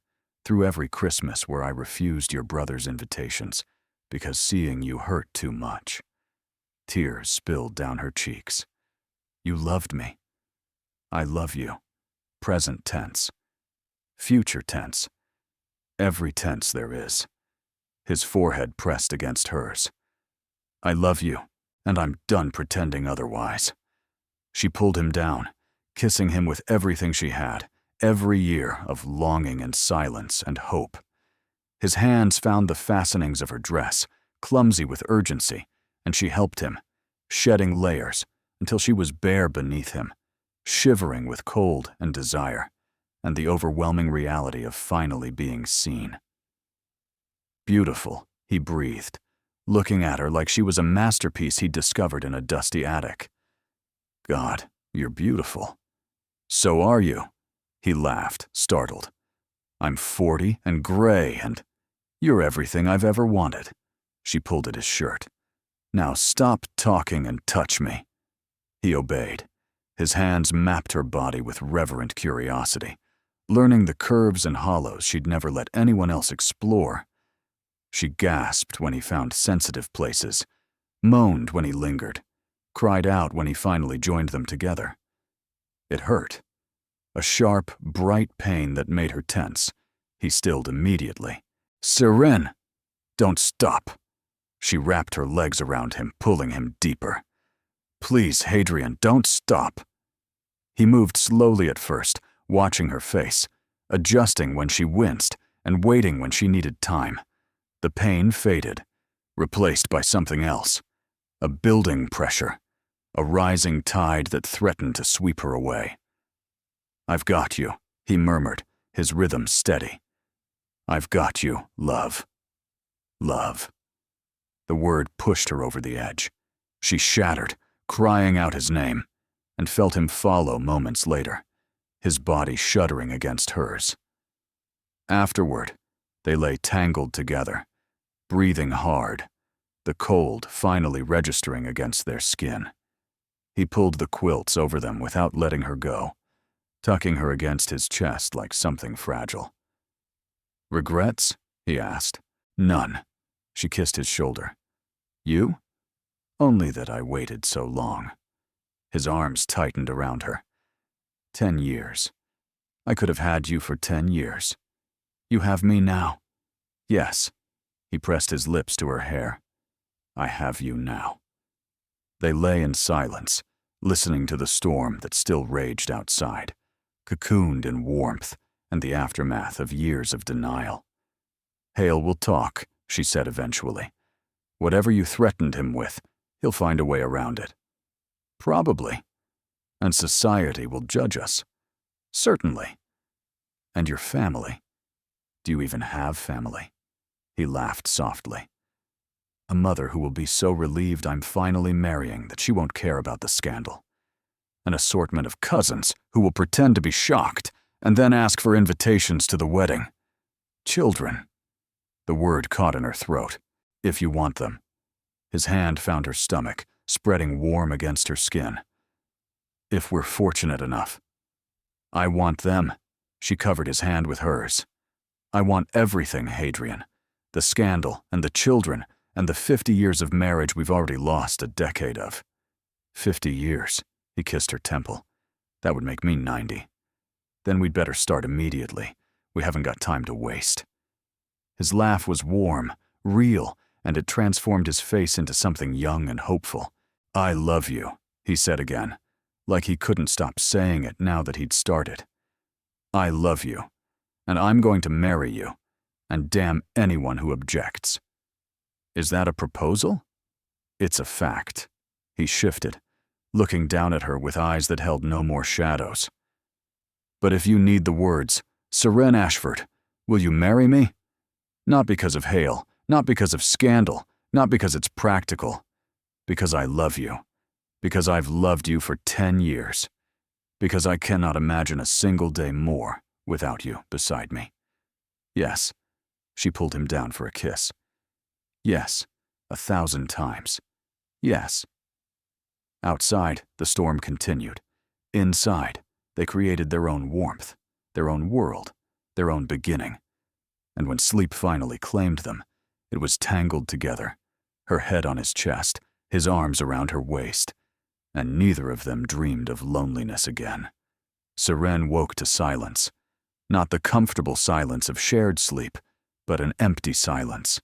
Through every Christmas where I refused your brother's invitations because seeing you hurt too much. Tears spilled down her cheeks. You loved me. I love you. Present tense. Future tense. Every tense there is. His forehead pressed against hers. I love you, and I'm done pretending otherwise. She pulled him down, kissing him with everything she had, every year of longing and silence and hope. His hands found the fastenings of her dress, clumsy with urgency, and she helped him, shedding layers until she was bare beneath him, shivering with cold and desire, and the overwhelming reality of finally being seen. Beautiful, he breathed, looking at her like she was a masterpiece he'd discovered in a dusty attic. God, you're beautiful. So are you, he laughed, startled. I'm 40 and gray and you're everything I've ever wanted. She pulled at his shirt. Now stop talking and touch me. He obeyed. His hands mapped her body with reverent curiosity, learning the curves and hollows she'd never let anyone else explore. She gasped when he found sensitive places, moaned when he lingered, cried out when he finally joined them together. It hurt. A sharp, bright pain that made her tense. He stilled immediately. Seren! Don't stop. She wrapped her legs around him, pulling him deeper. Please, Hadrian, don't stop. He moved slowly at first, watching her face, adjusting when she winced and waiting when she needed time. The pain faded, replaced by something else. A building pressure, a rising tide that threatened to sweep her away. I've got you, he murmured, his rhythm steady. I've got you, love. Love. The word pushed her over the edge. She shattered, crying out his name, and felt him follow moments later, his body shuddering against hers. Afterward, they lay tangled together, breathing hard, the cold finally registering against their skin. He pulled the quilts over them without letting her go, tucking her against his chest like something fragile. Regrets? He asked. None. She kissed his shoulder. You? Only that I waited so long. His arms tightened around her. 10 years. I could have had you for 10 years. You have me now. Yes. He pressed his lips to her hair. I have you now. They lay in silence, listening to the storm that still raged outside, cocooned in warmth and the aftermath of years of denial. Hale will talk, she said eventually. Whatever you threatened him with, he'll find a way around it. Probably. And society will judge us. Certainly. And your family. Do you even have family? He laughed softly. A mother who will be so relieved I'm finally marrying that she won't care about the scandal. An assortment of cousins who will pretend to be shocked and then ask for invitations to the wedding. Children. The word caught in her throat. If you want them. His hand found her stomach, spreading warm against her skin. If we're fortunate enough. I want them. She covered his hand with hers. I want everything, Hadrian. The scandal and the children and the 50 years of marriage we've already lost a decade of. 50 years, he kissed her temple. That would make me 90. Then we'd better start immediately. We haven't got time to waste. His laugh was warm, real, and it transformed his face into something young and hopeful. I love you, he said again, like he couldn't stop saying it now that he'd started. I love you, and I'm going to marry you, and damn anyone who objects. Is that a proposal? It's a fact. He shifted, looking down at her with eyes that held no more shadows. But if you need the words, Seren Ashford, will you marry me? Not because of Hale, not because of scandal, not because it's practical. Because I love you. Because I've loved you for 10 years. Because I cannot imagine a single day more without you beside me. Yes. She pulled him down for a kiss. Yes, 1,000 times. Yes. Outside, the storm continued. Inside, they created their own warmth, their own world, their own beginning. And when sleep finally claimed them, it was tangled together, her head on his chest, his arms around her waist, and neither of them dreamed of loneliness again. Seren woke to silence, not the comfortable silence of shared sleep, but an empty silence,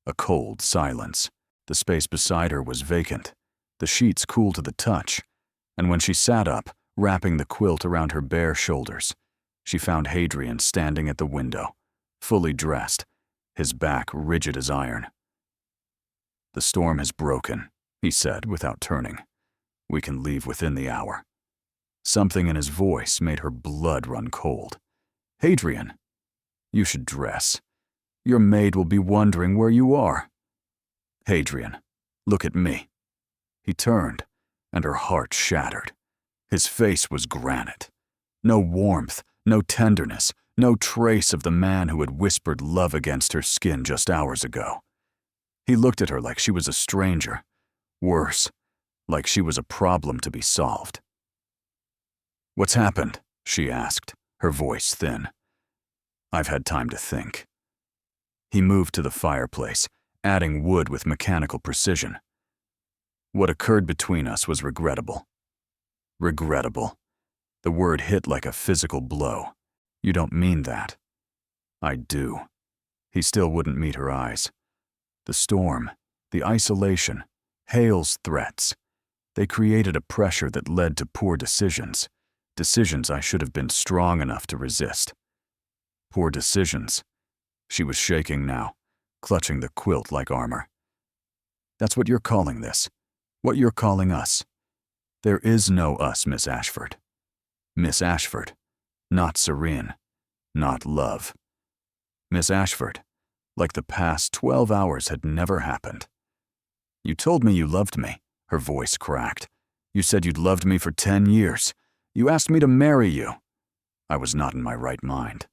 a cold silence. The space beside her was vacant, the sheets cool to the touch, and when she sat up, wrapping the quilt around her bare shoulders, she found Hadrian standing at the window, fully dressed, his back rigid as iron. The storm has broken, he said without turning. We can leave within the hour. Something in his voice made her blood run cold. Hadrian, you should dress. Your maid will be wondering where you are. Hadrian, look at me. He turned, and her heart shattered. His face was granite. No warmth, no tenderness, no trace of the man who had whispered love against her skin just hours ago. He looked at her like she was a stranger. Worse, like she was a problem to be solved. What's happened? She asked, her voice thin. I've had time to think. He moved to the fireplace, adding wood with mechanical precision. What occurred between us was regrettable. Regrettable. The word hit like a physical blow. You don't mean that. I do. He still wouldn't meet her eyes. The storm, the isolation, Hale's threats. They created a pressure that led to poor decisions. Decisions I should have been strong enough to resist. Poor decisions. She was shaking now, clutching the quilt like armor. That's what you're calling this. What you're calling us. There is no us, Miss Ashford. Miss Ashford. Not Serene. Not love. Miss Ashford. Like the past 12 hours had never happened. You told me you loved me. Her voice cracked. You said you'd loved me for 10 years. You asked me to marry you. I was not in my right mind.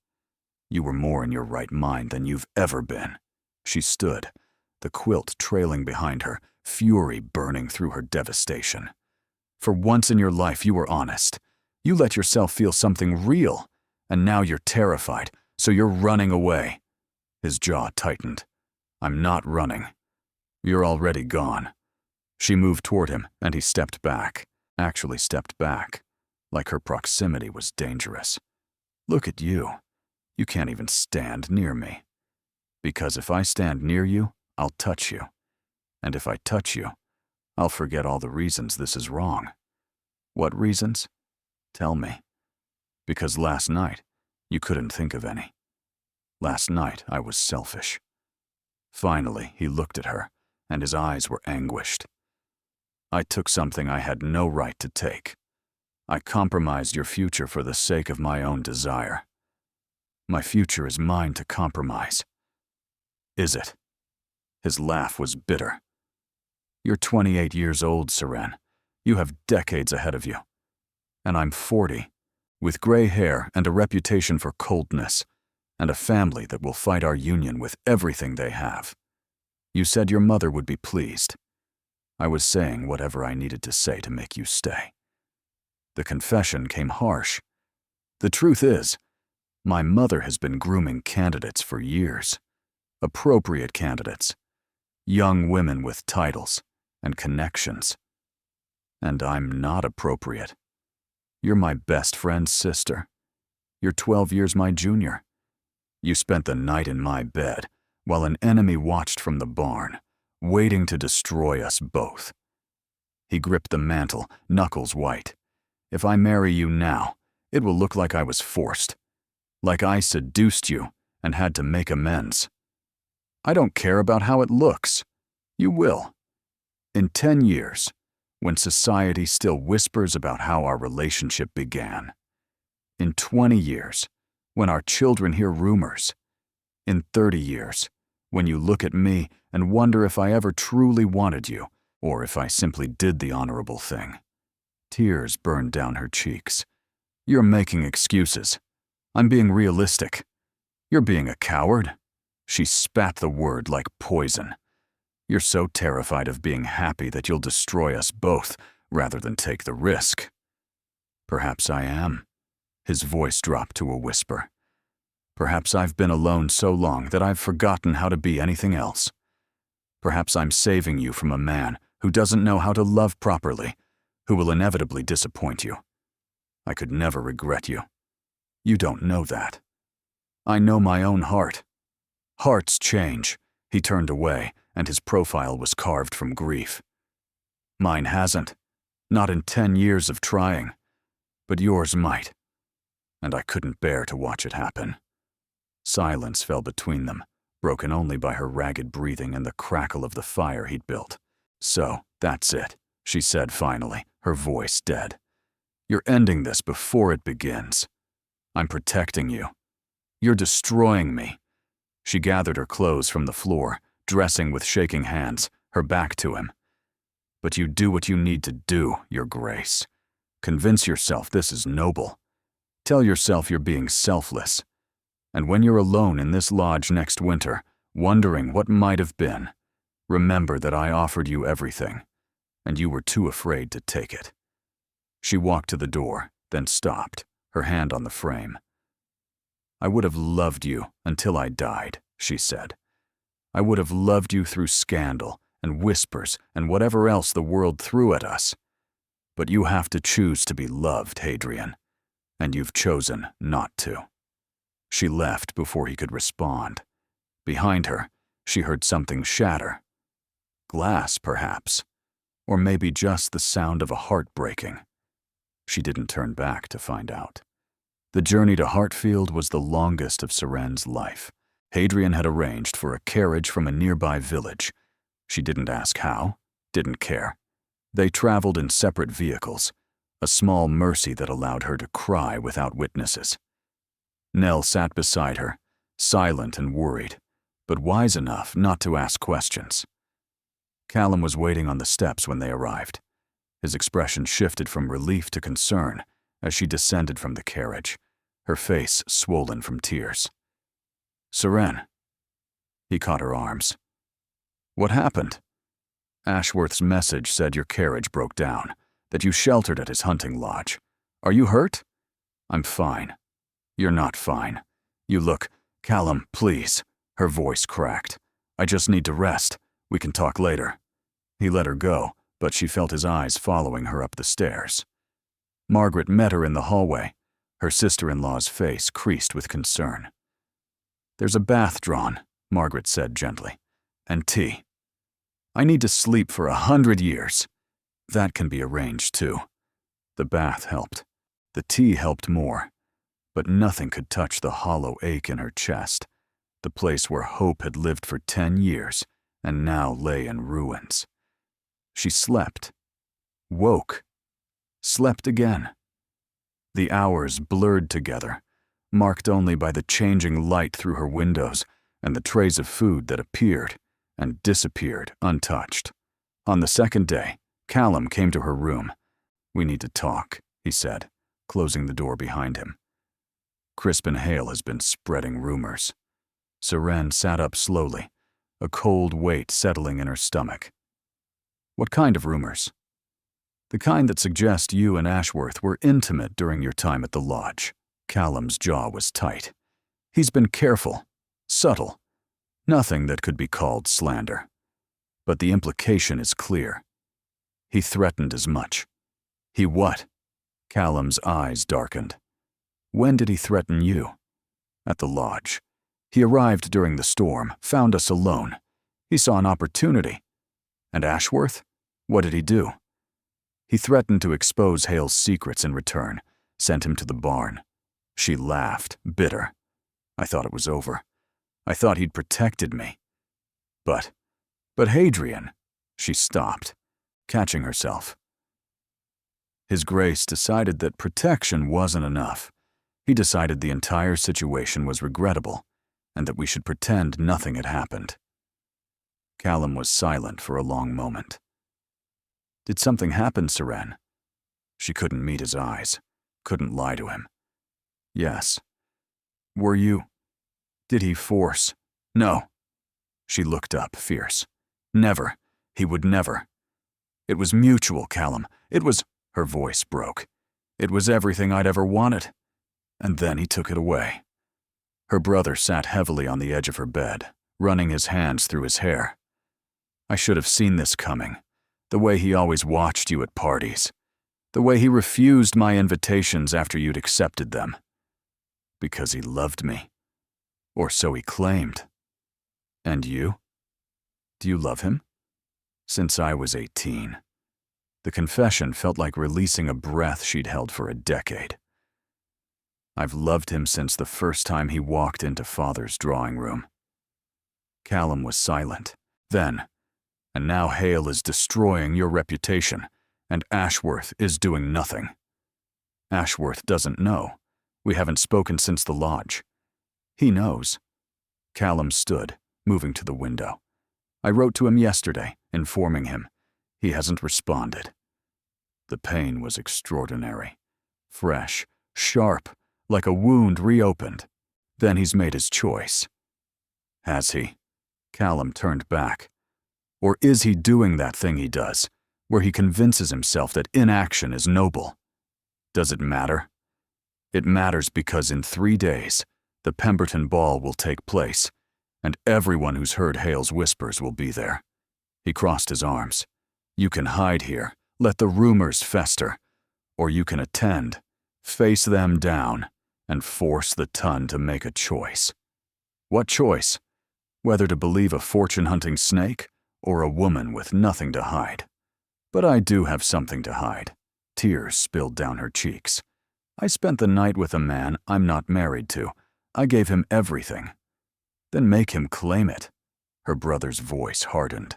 You were more in your right mind than you've ever been. She stood, the quilt trailing behind her, fury burning through her devastation. For once in your life you were honest. You let yourself feel something real, and now you're terrified, so you're running away. His jaw tightened. I'm not running. You're already gone. She moved toward him, and he stepped back. Actually stepped back, like her proximity was dangerous. Look at you. You can't even stand near me. Because if I stand near you, I'll touch you. And if I touch you, I'll forget all the reasons this is wrong. What reasons? Tell me. Because last night, you couldn't think of any. Last night, I was selfish. Finally, he looked at her, and his eyes were anguished. I took something I had no right to take. I compromised your future for the sake of my own desire. My future is mine to compromise. Is it? His laugh was bitter. You're 28 years old, Seren. You have decades ahead of you. And I'm 40, with gray hair and a reputation for coldness, and a family that will fight our union with everything they have. You said your mother would be pleased. I was saying whatever I needed to say to make you stay. The confession came harsh. The truth is, my mother has been grooming candidates for years. Appropriate candidates. Young women with titles and connections. And I'm not appropriate. You're my best friend's sister. You're 12 years my junior. You spent the night in my bed while an enemy watched from the barn, waiting to destroy us both. He gripped the mantle, knuckles white. If I marry you now, it will look like I was forced. Like I seduced you and had to make amends. I don't care about how it looks. You will. In 10 years, when society still whispers about how our relationship began. In 20 years, when our children hear rumors. In 30 years, when you look at me and wonder if I ever truly wanted you, or if I simply did the honorable thing. Tears burned down her cheeks. You're making excuses. I'm being realistic. You're being a coward. She spat the word like poison. You're so terrified of being happy that you'll destroy us both rather than take the risk. Perhaps I am. His voice dropped to a whisper. Perhaps I've been alone so long that I've forgotten how to be anything else. Perhaps I'm saving you from a man who doesn't know how to love properly, who will inevitably disappoint you. I could never regret you. You don't know that. I know my own heart. Hearts change. He turned away, and his profile was carved from grief. Mine hasn't. Not in 10 years of trying. But yours might. And I couldn't bear to watch it happen. Silence fell between them, broken only by her ragged breathing and the crackle of the fire he'd built. So, that's it, she said finally, her voice dead. You're ending this before it begins. I'm protecting you. You're destroying me. She gathered her clothes from the floor, dressing with shaking hands, her back to him. But you do what you need to do, Your Grace. Convince yourself this is noble. Tell yourself you're being selfless. And when you're alone in this lodge next winter, wondering what might have been, remember that I offered you everything, and you were too afraid to take it. She walked to the door, then stopped, her hand on the frame. I would have loved you until I died, she said. I would have loved you through scandal and whispers and whatever else the world threw at us. But you have to choose to be loved, Hadrian, and you've chosen not to. She left before he could respond. Behind her, she heard something shatter. Glass, perhaps, or maybe just the sound of a heart breaking. She didn't turn back to find out. The journey to Hartfield was the longest of Seren's life. Hadrian had arranged for a carriage from a nearby village. She didn't ask how, didn't care. They traveled in separate vehicles, a small mercy that allowed her to cry without witnesses. Nell sat beside her, silent and worried, but wise enough not to ask questions. Callum was waiting on the steps when they arrived. His expression shifted from relief to concern as she descended from the carriage, her face swollen from tears. Seren. He caught her arms. What happened? Ashworth's message said your carriage broke down, that you sheltered at his hunting lodge. Are you hurt? I'm fine. You're not fine. You look, Callum, please. Her voice cracked. I just need to rest. We can talk later. He let her go, but she felt his eyes following her up the stairs. Margaret met her in the hallway, her sister-in-law's face creased with concern. There's a bath drawn, Margaret said gently. And tea. I need to sleep for 100 years. That can be arranged, too. The bath helped. The tea helped more. But nothing could touch the hollow ache in her chest, the place where hope had lived for 10 years and now lay in ruins. She slept. Woke. Slept again. The hours blurred together, marked only by the changing light through her windows and the trays of food that appeared and disappeared untouched. On the second day, Callum came to her room. We need to talk, he said, closing the door behind him. Crispin Hale has been spreading rumors. Seren sat up slowly, a cold weight settling in her stomach. What kind of rumors? The kind that suggest you and Ashworth were intimate during your time at the lodge. Callum's jaw was tight. He's been careful, subtle. Nothing that could be called slander. But the implication is clear. He threatened as much. He what? Callum's eyes darkened. When did he threaten you? At the lodge. He arrived during the storm, found us alone. He saw an opportunity. And Ashworth? What did he do? He threatened to expose Hale's secrets in return, sent him to the barn. She laughed, bitter. I thought it was over. I thought he'd protected me. But Hadrian, she stopped, catching herself. His Grace decided that protection wasn't enough. He decided the entire situation was regrettable, and that we should pretend nothing had happened. Callum was silent for a long moment. Did something happen, Seren? She couldn't meet his eyes, couldn't lie to him. Yes. Were you? Did he force? No. She looked up, fierce. Never. He would never. It was mutual, Callum. It was... Her voice broke. It was everything I'd ever wanted. And then he took it away. Her brother sat heavily on the edge of her bed, running his hands through his hair. I should have seen this coming. The way he always watched you at parties. The way he refused my invitations after you'd accepted them. Because he loved me. Or so he claimed. And you? Do you love him? Since I was 18. The confession felt like releasing a breath she'd held for a decade. I've loved him since the first time he walked into Father's drawing room. Callum was silent. Then, and now Hale is destroying your reputation, and Ashworth is doing nothing. Ashworth doesn't know. We haven't spoken since the lodge. He knows. Callum stood, moving to the window. I wrote to him yesterday, informing him. He hasn't responded. The pain was extraordinary. Fresh, sharp, like a wound reopened. Then he's made his choice. Has he? Callum turned back. Or is he doing that thing he does, where he convinces himself that inaction is noble? Does it matter? It matters because in 3 days, the Pemberton Ball will take place, and everyone who's heard Hale's whispers will be there. He crossed his arms. You can hide here, let the rumors fester, or you can attend, face them down, and force the ton to make a choice. What choice? Whether to believe a fortune-hunting snake or a woman with nothing to hide. But I do have something to hide. Tears spilled down her cheeks. I spent the night with a man I'm not married to. I gave him everything. Then make him claim it. Her brother's voice hardened.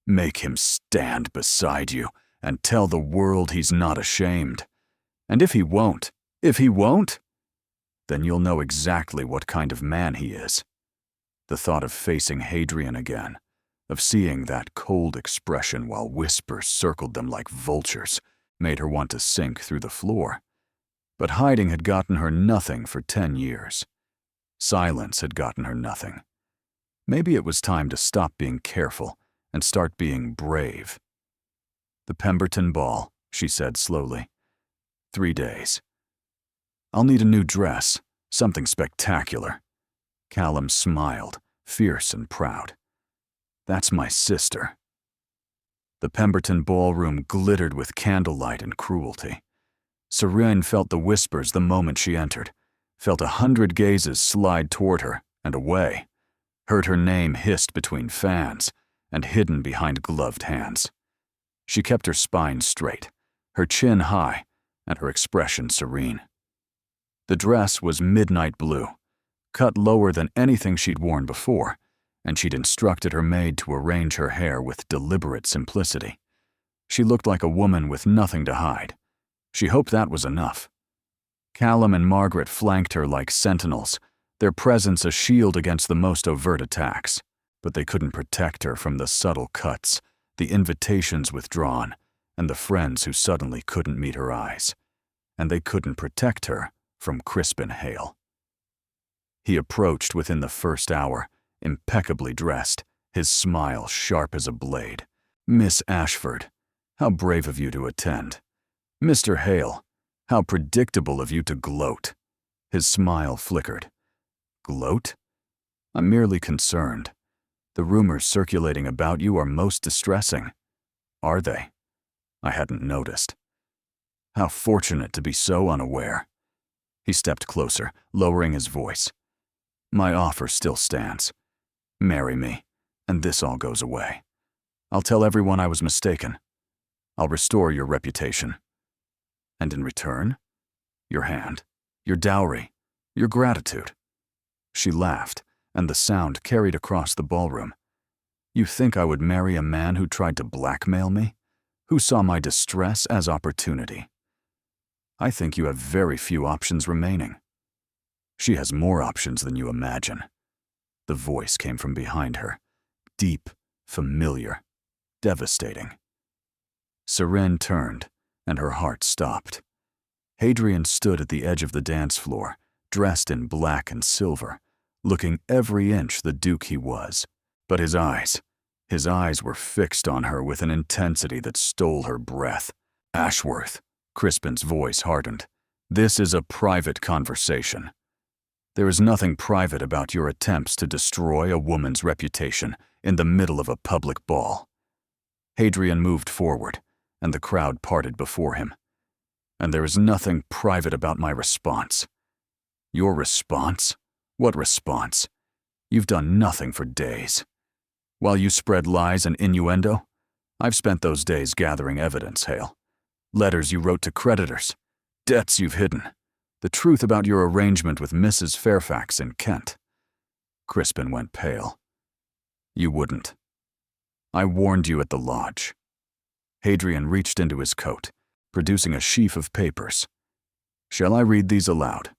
Make him stand beside you and tell the world he's not ashamed. And if he won't, then you'll know exactly what kind of man he is. The thought of facing Hadrian again, of seeing that cold expression while whispers circled them like vultures, made her want to sink through the floor. But hiding had gotten her nothing for 10 years. Silence had gotten her nothing. Maybe it was time to stop being careful and start being brave. The Pemberton Ball, she said slowly. 3 days. I'll need a new dress, something spectacular. Callum smiled, fierce and proud. That's my sister. The Pemberton ballroom glittered with candlelight and cruelty. Seren felt the whispers the moment she entered, felt 100 gazes slide toward her and away. heard her name hissed between fans and hidden behind gloved hands. She kept her spine straight, her chin high, and her expression serene. The dress was midnight blue, cut lower than anything she'd worn before, and she'd instructed her maid to arrange her hair with deliberate simplicity. She looked like a woman with nothing to hide. She hoped that was enough. Callum and Margaret flanked her like sentinels, their presence a shield against the most overt attacks, but they couldn't protect her from the subtle cuts, the invitations withdrawn, and the friends who suddenly couldn't meet her eyes. And they couldn't protect her from Crispin Hale. He approached within the first hour, impeccably dressed, his smile sharp as a blade. "Miss Ashford, how brave of you to attend. Mr. Hale, how predictable of you to gloat." His smile flickered. "Gloat? I'm merely concerned. The rumors circulating about you are most distressing." "Are they? I hadn't noticed. How fortunate to be so unaware." He stepped closer, lowering his voice. "My offer still stands. Marry me, and this all goes away. I'll tell everyone I was mistaken. I'll restore your reputation. And in return, your hand, your dowry, your gratitude." She laughed, and the sound carried across the ballroom. "You think I would marry a man who tried to blackmail me? Who saw my distress as opportunity? I think you have very few options remaining." "She has more options than you imagine." The voice came from behind her, deep, familiar, devastating. Seren turned, and her heart stopped. Hadrian stood at the edge of the dance floor, dressed in black and silver, looking every inch the duke he was. But his eyes were fixed on her with an intensity that stole her breath. "Ashworth," Crispin's voice hardened, "this is a private conversation. There is nothing private about your attempts to destroy a woman's reputation in the middle of a public ball." Hadrian moved forward, and the crowd parted before him. "And there is nothing private about my response." "Your response? What response? You've done nothing for days. While you spread lies and innuendo, I've spent those days gathering evidence, Hale. Letters you wrote to creditors, debts you've hidden, the truth about your arrangement with Mrs. Fairfax in Kent." Crispin went pale. "You wouldn't. I warned you at the lodge." Hadrian reached into his coat, producing a sheaf of papers. "Shall I read these aloud?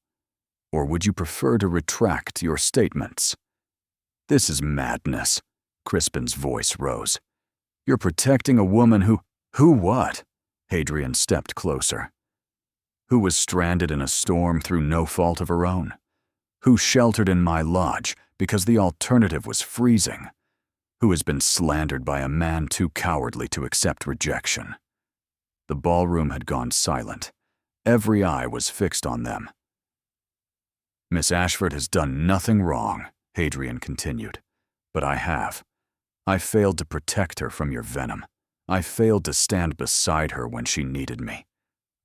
Or would you prefer to retract your statements?" "This is madness." Crispin's voice rose. "You're protecting a woman who— Who what?" Hadrian stepped closer. "Who was stranded in a storm through no fault of her own. Who sheltered in my lodge because the alternative was freezing. Who has been slandered by a man too cowardly to accept rejection." The ballroom had gone silent. Every eye was fixed on them. "Miss Ashford has done nothing wrong," Hadrian continued. "But I have. I failed to protect her from your venom. I failed to stand beside her when she needed me.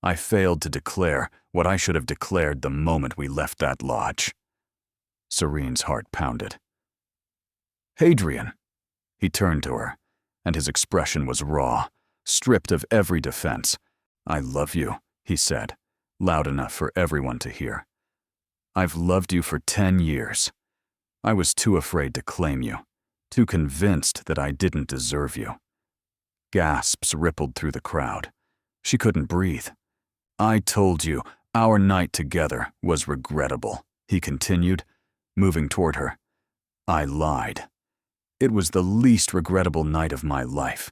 I failed to declare what I should have declared the moment we left that lodge." Serene's heart pounded. "Hadrian!" He turned to her, and his expression was raw, stripped of every defense. "I love you," he said, loud enough for everyone to hear. "I've loved you for 10 years. I was too afraid to claim you, too convinced that I didn't deserve you." Gasps rippled through the crowd. She couldn't breathe. "I told you our night together was regrettable," he continued, moving toward her. "I lied. It was the least regrettable night of my life.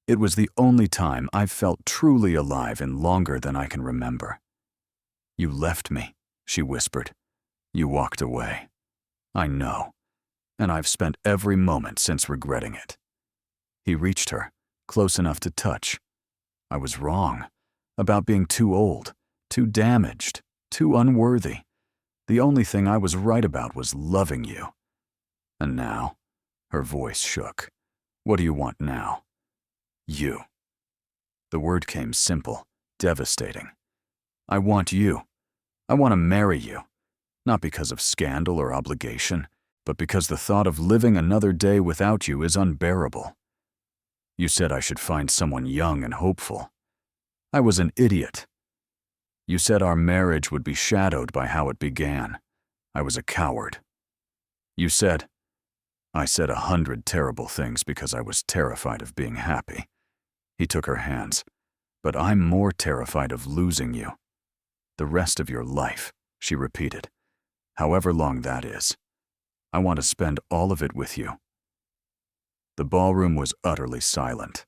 It was the only time I've felt truly alive in longer than I can remember." "You left me," she whispered. "You walked away. I know, and I've spent every moment since regretting it." He reached her, close enough to touch. "I was wrong about being too old, too damaged, too unworthy. The only thing I was right about was loving you. And now," her voice shook, "what do you want now?" "You." The word came simple, devastating. "I want you. I want to marry you. Not because of scandal or obligation. but because the thought of living another day without you is unbearable. You said I should find someone young and hopeful. I was an idiot. You said our marriage would be shadowed by how it began. I was a coward. You said, I said 100 terrible things because I was terrified of being happy. He took her hands. But I'm more terrified of losing you. The rest of your life, she repeated. However long that is. I want to spend all of it with you. The ballroom was utterly silent.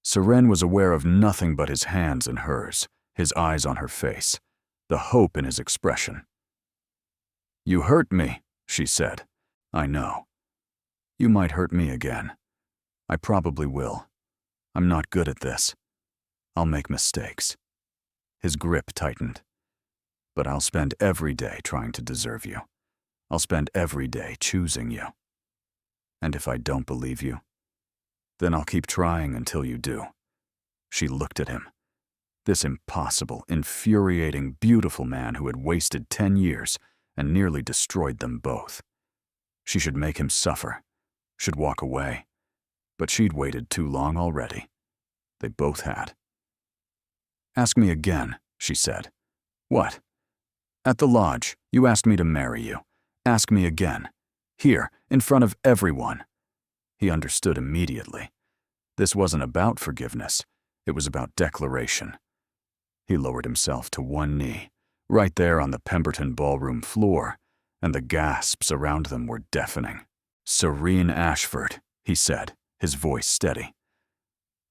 Seren was aware of nothing but his hands in hers, his eyes on her face, the hope in his expression. You hurt me, she said. I know. You might hurt me again. I probably will. I'm not good at this. I'll make mistakes. His grip tightened. But I'll spend every day trying to deserve you. I'll spend every day choosing you. And if I don't believe you, then I'll keep trying until you do. She looked at him. This impossible, infuriating, beautiful man who had wasted 10 years and nearly destroyed them both. She should make him suffer, should walk away. But she'd waited too long already. They both had. Ask me again, she said. What? At the lodge, you asked me to marry you. Ask me again. Here, in front of everyone. He understood immediately. This wasn't about forgiveness. It was about declaration. He lowered himself to one knee, right there on the Pemberton ballroom floor, and the gasps around them were deafening. Serene Ashford, he said, his voice steady.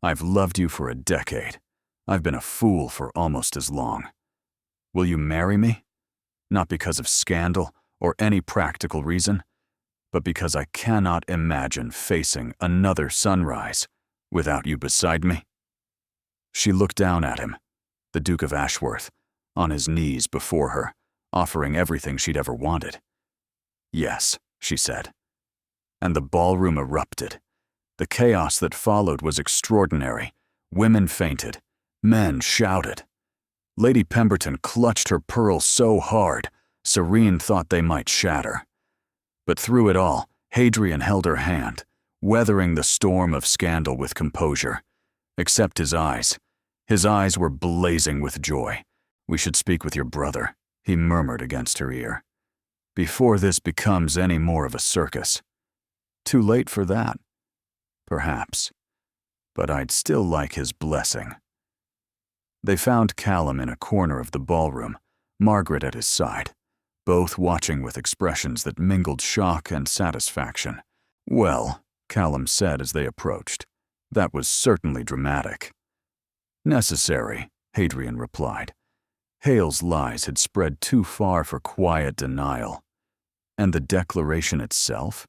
I've loved you for a decade. I've been a fool for almost as long. Will you marry me? Not because of scandal or any practical reason, but because I cannot imagine facing another sunrise without you beside me. She looked down at him, the Duke of Ashworth, on his knees before her, offering everything she'd ever wanted. Yes, she said. And the ballroom erupted. The chaos that followed was extraordinary. Women fainted. Men shouted. Lady Pemberton clutched her pearls so hard, Serene thought they might shatter. But through it all, Hadrian held her hand, weathering the storm of scandal with composure. Except his eyes. His eyes were blazing with joy. We should speak with your brother, he murmured against her ear. Before this becomes any more of a circus. Too late for that. Perhaps. But I'd still like his blessing. They found Callum in a corner of the ballroom, Margaret at his side, both watching with expressions that mingled shock and satisfaction. Well, Callum said as they approached, that was certainly dramatic. Necessary, Hadrian replied. Hale's lies had spread too far for quiet denial. And the declaration itself?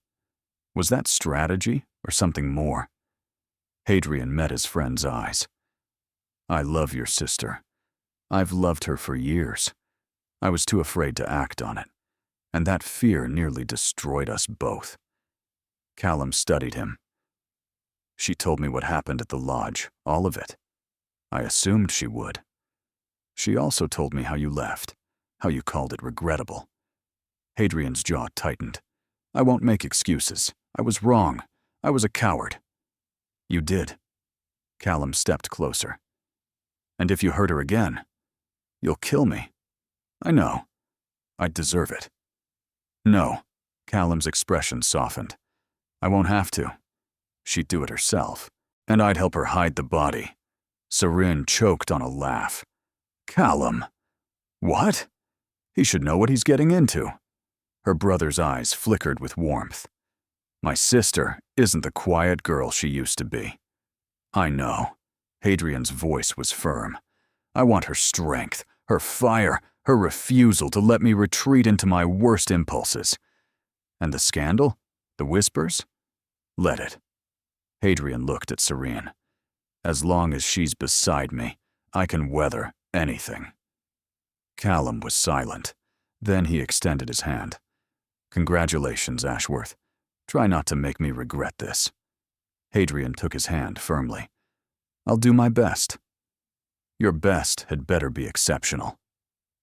Was that strategy or something more? Hadrian met his friend's eyes. I love your sister. I've loved her for years. I was too afraid to act on it, and that fear nearly destroyed us both. Callum studied him. She told me what happened at the lodge, all of it. I assumed she would. She also told me how you left, how you called it regrettable. Hadrian's jaw tightened. I won't make excuses. I was wrong. I was a coward. You did. Callum stepped closer. And if you hurt her again, you'll kill me. I know. I deserve it. No. Callum's expression softened. I won't have to. She'd do it herself, and I'd help her hide the body. Serene choked on a laugh. Callum. What? He should know what he's getting into. Her brother's eyes flickered with warmth. My sister isn't the quiet girl she used to be. I know. Hadrian's voice was firm. I want her strength, her fire, her refusal to let me retreat into my worst impulses. And the scandal? The whispers? Let it. Hadrian looked at Serene. As long as she's beside me, I can weather anything. Callum was silent. Then he extended his hand. Congratulations, Ashworth. Try not to make me regret this. Hadrian took his hand firmly. I'll do my best. Your best had better be exceptional.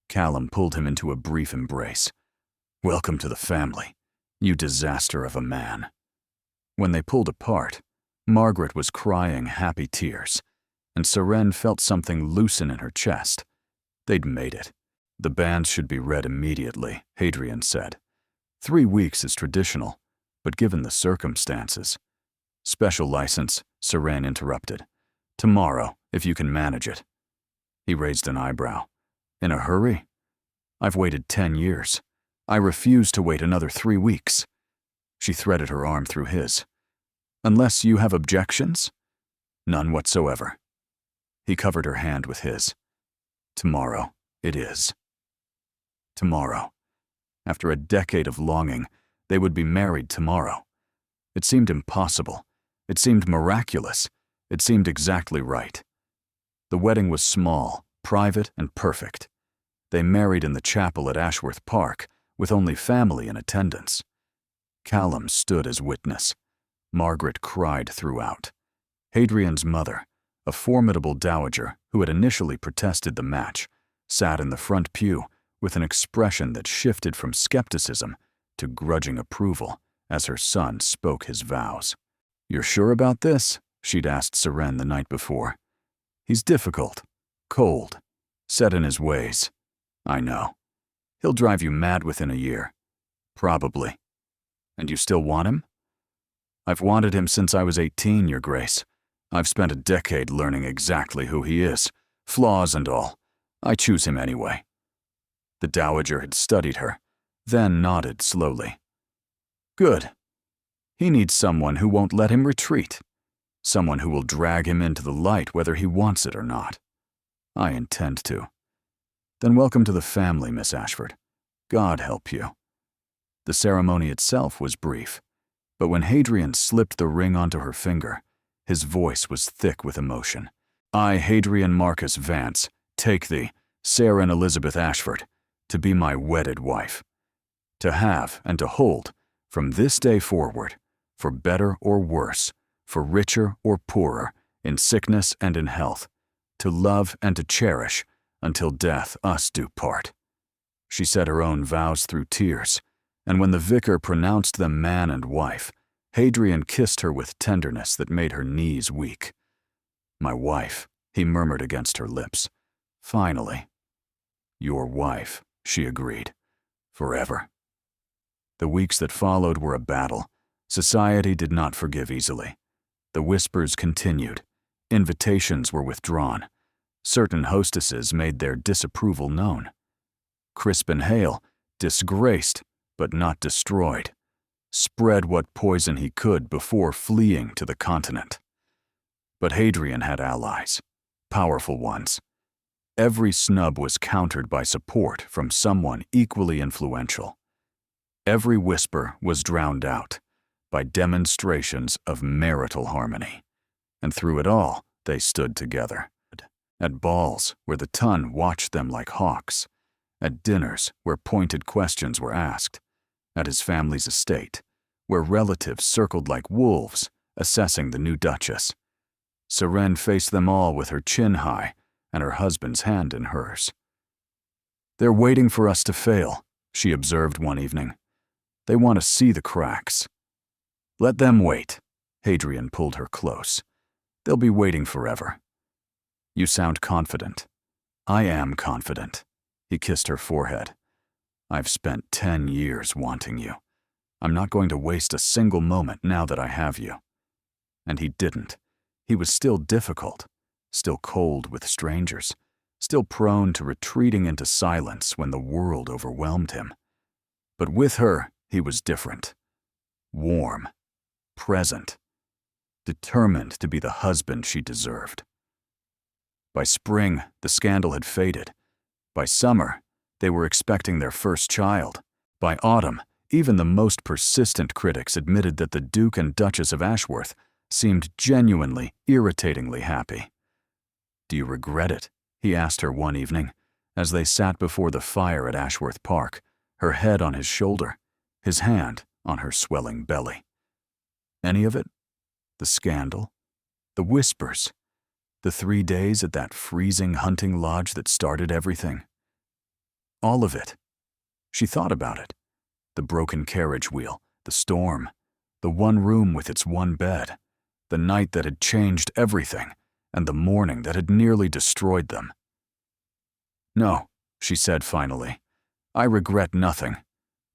Callum pulled him into a brief embrace. Welcome to the family. You disaster of a man. When they pulled apart, Margaret was crying happy tears, and Seren felt something loosen in her chest. They'd made it. The bans should be read immediately, Hadrian said. 3 weeks is traditional, but given the circumstances. Special license, Seren interrupted. Tomorrow, if you can manage it. He raised an eyebrow. In a hurry? I've waited 10 years. I refuse to wait another 3 weeks. She threaded her arm through his. Unless you have objections? None whatsoever. He covered her hand with his. Tomorrow, it is. Tomorrow. After a decade of longing, they would be married tomorrow. It seemed impossible. It seemed miraculous. It seemed exactly right. The wedding was small, private, and perfect. They married in the chapel at Ashworth Park, with only family in attendance. Callum stood as witness. Margaret cried throughout. Hadrian's mother, a formidable dowager who had initially protested the match, sat in the front pew with an expression that shifted from skepticism to grudging approval as her son spoke his vows. "You're sure about this?" she'd asked Seren the night before. "He's difficult, cold, set in his ways. I know. He'll drive you mad within a year. Probably. And you still want him?" "I've wanted him since I was 18, Your Grace. I've spent a decade learning exactly who he is, flaws and all. I choose him anyway." The dowager had studied her, then nodded slowly. "Good. He needs someone who won't let him retreat. Someone who will drag him into the light whether he wants it or not. I intend to. Then welcome to the family, Miss Ashford. God help you." The ceremony itself was brief, but when Hadrian slipped the ring onto her finger, his voice was thick with emotion. "I, Hadrian Marcus Vance, take thee, Seren Elizabeth Ashford, to be my wedded wife. To have and to hold, from this day forward, for better or worse, for richer or poorer, in sickness and in health, to love and to cherish, until death us do part." She said her own vows through tears, and when the vicar pronounced them man and wife, Hadrian kissed her with tenderness that made her knees weak. "My wife," he murmured against her lips. "Finally." "Your wife," she agreed. "Forever." The weeks that followed were a battle. Society did not forgive easily. The whispers continued. Invitations were withdrawn. Certain hostesses made their disapproval known. Crispin Hale, disgraced but not destroyed, spread what poison he could before fleeing to the continent. But Hadrian had allies, powerful ones. Every snub was countered by support from someone equally influential. Every whisper was drowned out by demonstrations of marital harmony. And through it all, they stood together. At balls, where the ton watched them like hawks. At dinners, where pointed questions were asked. At his family's estate, where relatives circled like wolves, assessing the new duchess. Seren faced them all with her chin high and her husband's hand in hers. "They're waiting for us to fail," she observed one evening. "They want to see the cracks." "Let them wait." Hadrian pulled her close. "They'll be waiting forever." "You sound confident." "I am confident." He kissed her forehead. "I've spent 10 years wanting you. I'm not going to waste a single moment now that I have you." And he didn't. He was still difficult, still cold with strangers, still prone to retreating into silence when the world overwhelmed him. But with her, he was different. Warm, present, determined to be the husband she deserved. By spring, the scandal had faded. By summer, they were expecting their first child. By autumn, even the most persistent critics admitted that the Duke and Duchess of Ashworth seemed genuinely, irritatingly happy. "Do you regret it?" he asked her one evening, as they sat before the fire at Ashworth Park, her head on his shoulder, his hand on her swelling belly. "Any of it? The scandal? The whispers? The 3 days at that freezing hunting lodge that started everything? All of it." She thought about it. The broken carriage wheel, The storm. The one room with its one bed. The night that had changed everything, and the morning that had nearly destroyed them. "No," she said finally. "I regret nothing.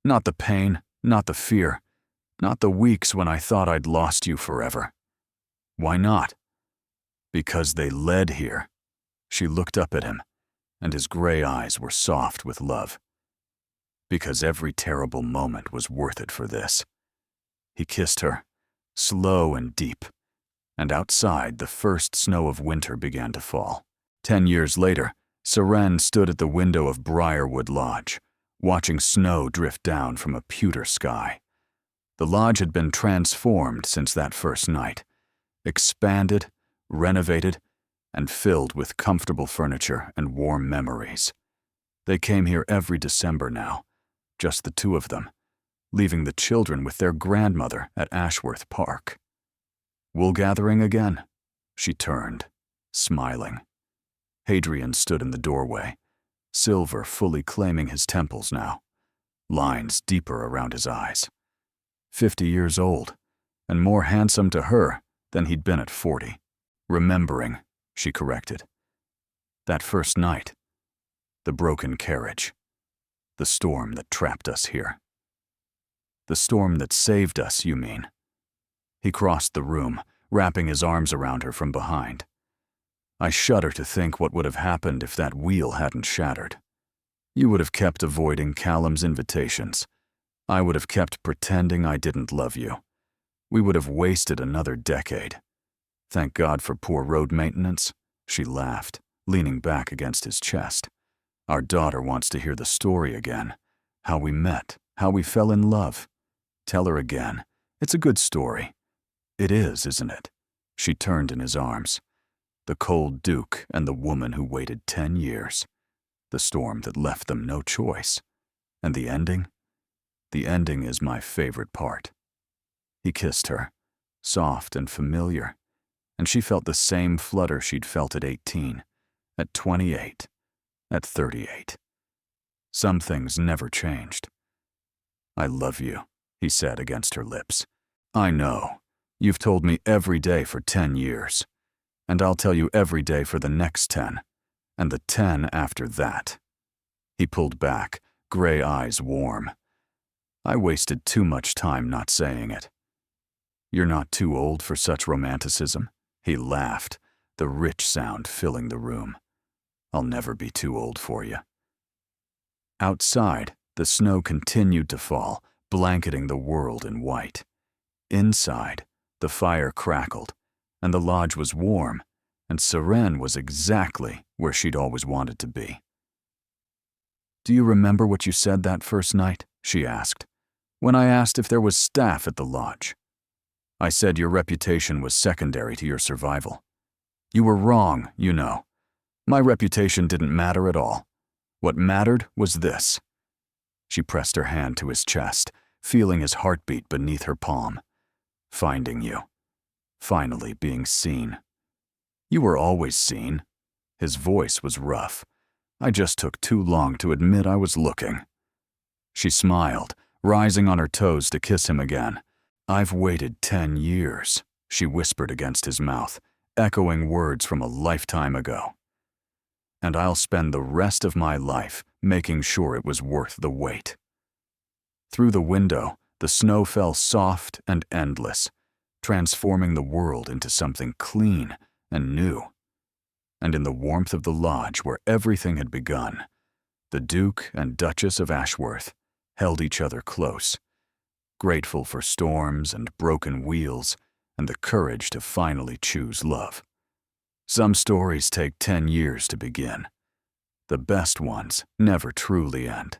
Not the pain, not the fear, not the weeks when I thought I'd lost you forever." "Why not?" "Because they led here." She looked up at him, and his gray eyes were soft with love. "Because every terrible moment was worth it for this." He kissed her, slow and deep, and outside the first snow of winter began to fall. 10 years later, Seren stood at the window of Briarwood Lodge, watching snow drift down from a pewter sky. The lodge had been transformed since that first night, expanded, renovated, and filled with comfortable furniture and warm memories. They came here every December now, just the two of them, leaving the children with their grandmother at Ashworth Park. "Wool gathering again?" She turned, smiling. Hadrian stood in the doorway, silver fully claiming his temples now, lines deeper around his eyes. 50 years old, and more handsome to her than he'd been at 40. "Remembering," she corrected. "That first night. The broken carriage. The storm that trapped us here." "The storm that saved us, you mean?" He crossed the room, wrapping his arms around her from behind. "I shudder to think what would have happened if that wheel hadn't shattered. You would have kept avoiding Callum's invitations. I would have kept pretending I didn't love you. We would have wasted another decade. Thank God for poor road maintenance." She laughed, leaning back against his chest. "Our daughter wants to hear the story again. How we met, how we fell in love. Tell her again. It's a good story." "It is, isn't it?" She turned in his arms. The cold Duke and the woman who waited 10 years. The storm that left them no choice. And the ending? The ending is my favorite part. He kissed her, soft and familiar, and she felt the same flutter she'd felt at 18, at 28, at 38. Some things never changed. "I love you," he said against her lips. "I know. You've told me every day for 10 years. And I'll tell you every day for the next 10, and the 10 after that." He pulled back, gray eyes warm. "I wasted too much time not saying it." "You're not too old for such romanticism?" He laughed, the rich sound filling the room. "I'll never be too old for you." Outside, the snow continued to fall, blanketing the world in white. Inside, the fire crackled, and the lodge was warm, and Seren was exactly where she'd always wanted to be. "Do you remember what you said that first night?" she asked, "when I asked if there was staff at the lodge. I said your reputation was secondary to your survival. You were wrong, you know. My reputation didn't matter at all. What mattered was this." She pressed her hand to his chest, feeling his heartbeat beneath her palm. "Finding you. Finally being seen." "You were always seen." His voice was rough. "I just took too long to admit I was looking." She smiled, rising on her toes to kiss him again. "I've waited 10 years," she whispered against his mouth, echoing words from a lifetime ago. "And I'll spend the rest of my life making sure it was worth the wait." Through the window, the snow fell soft and endless, transforming the world into something clean and new. And in the warmth of the lodge where everything had begun, the Duke and Duchess of Ashworth held each other close, grateful for storms and broken wheels and the courage to finally choose love. Some stories take 10 years to begin. The best ones never truly end.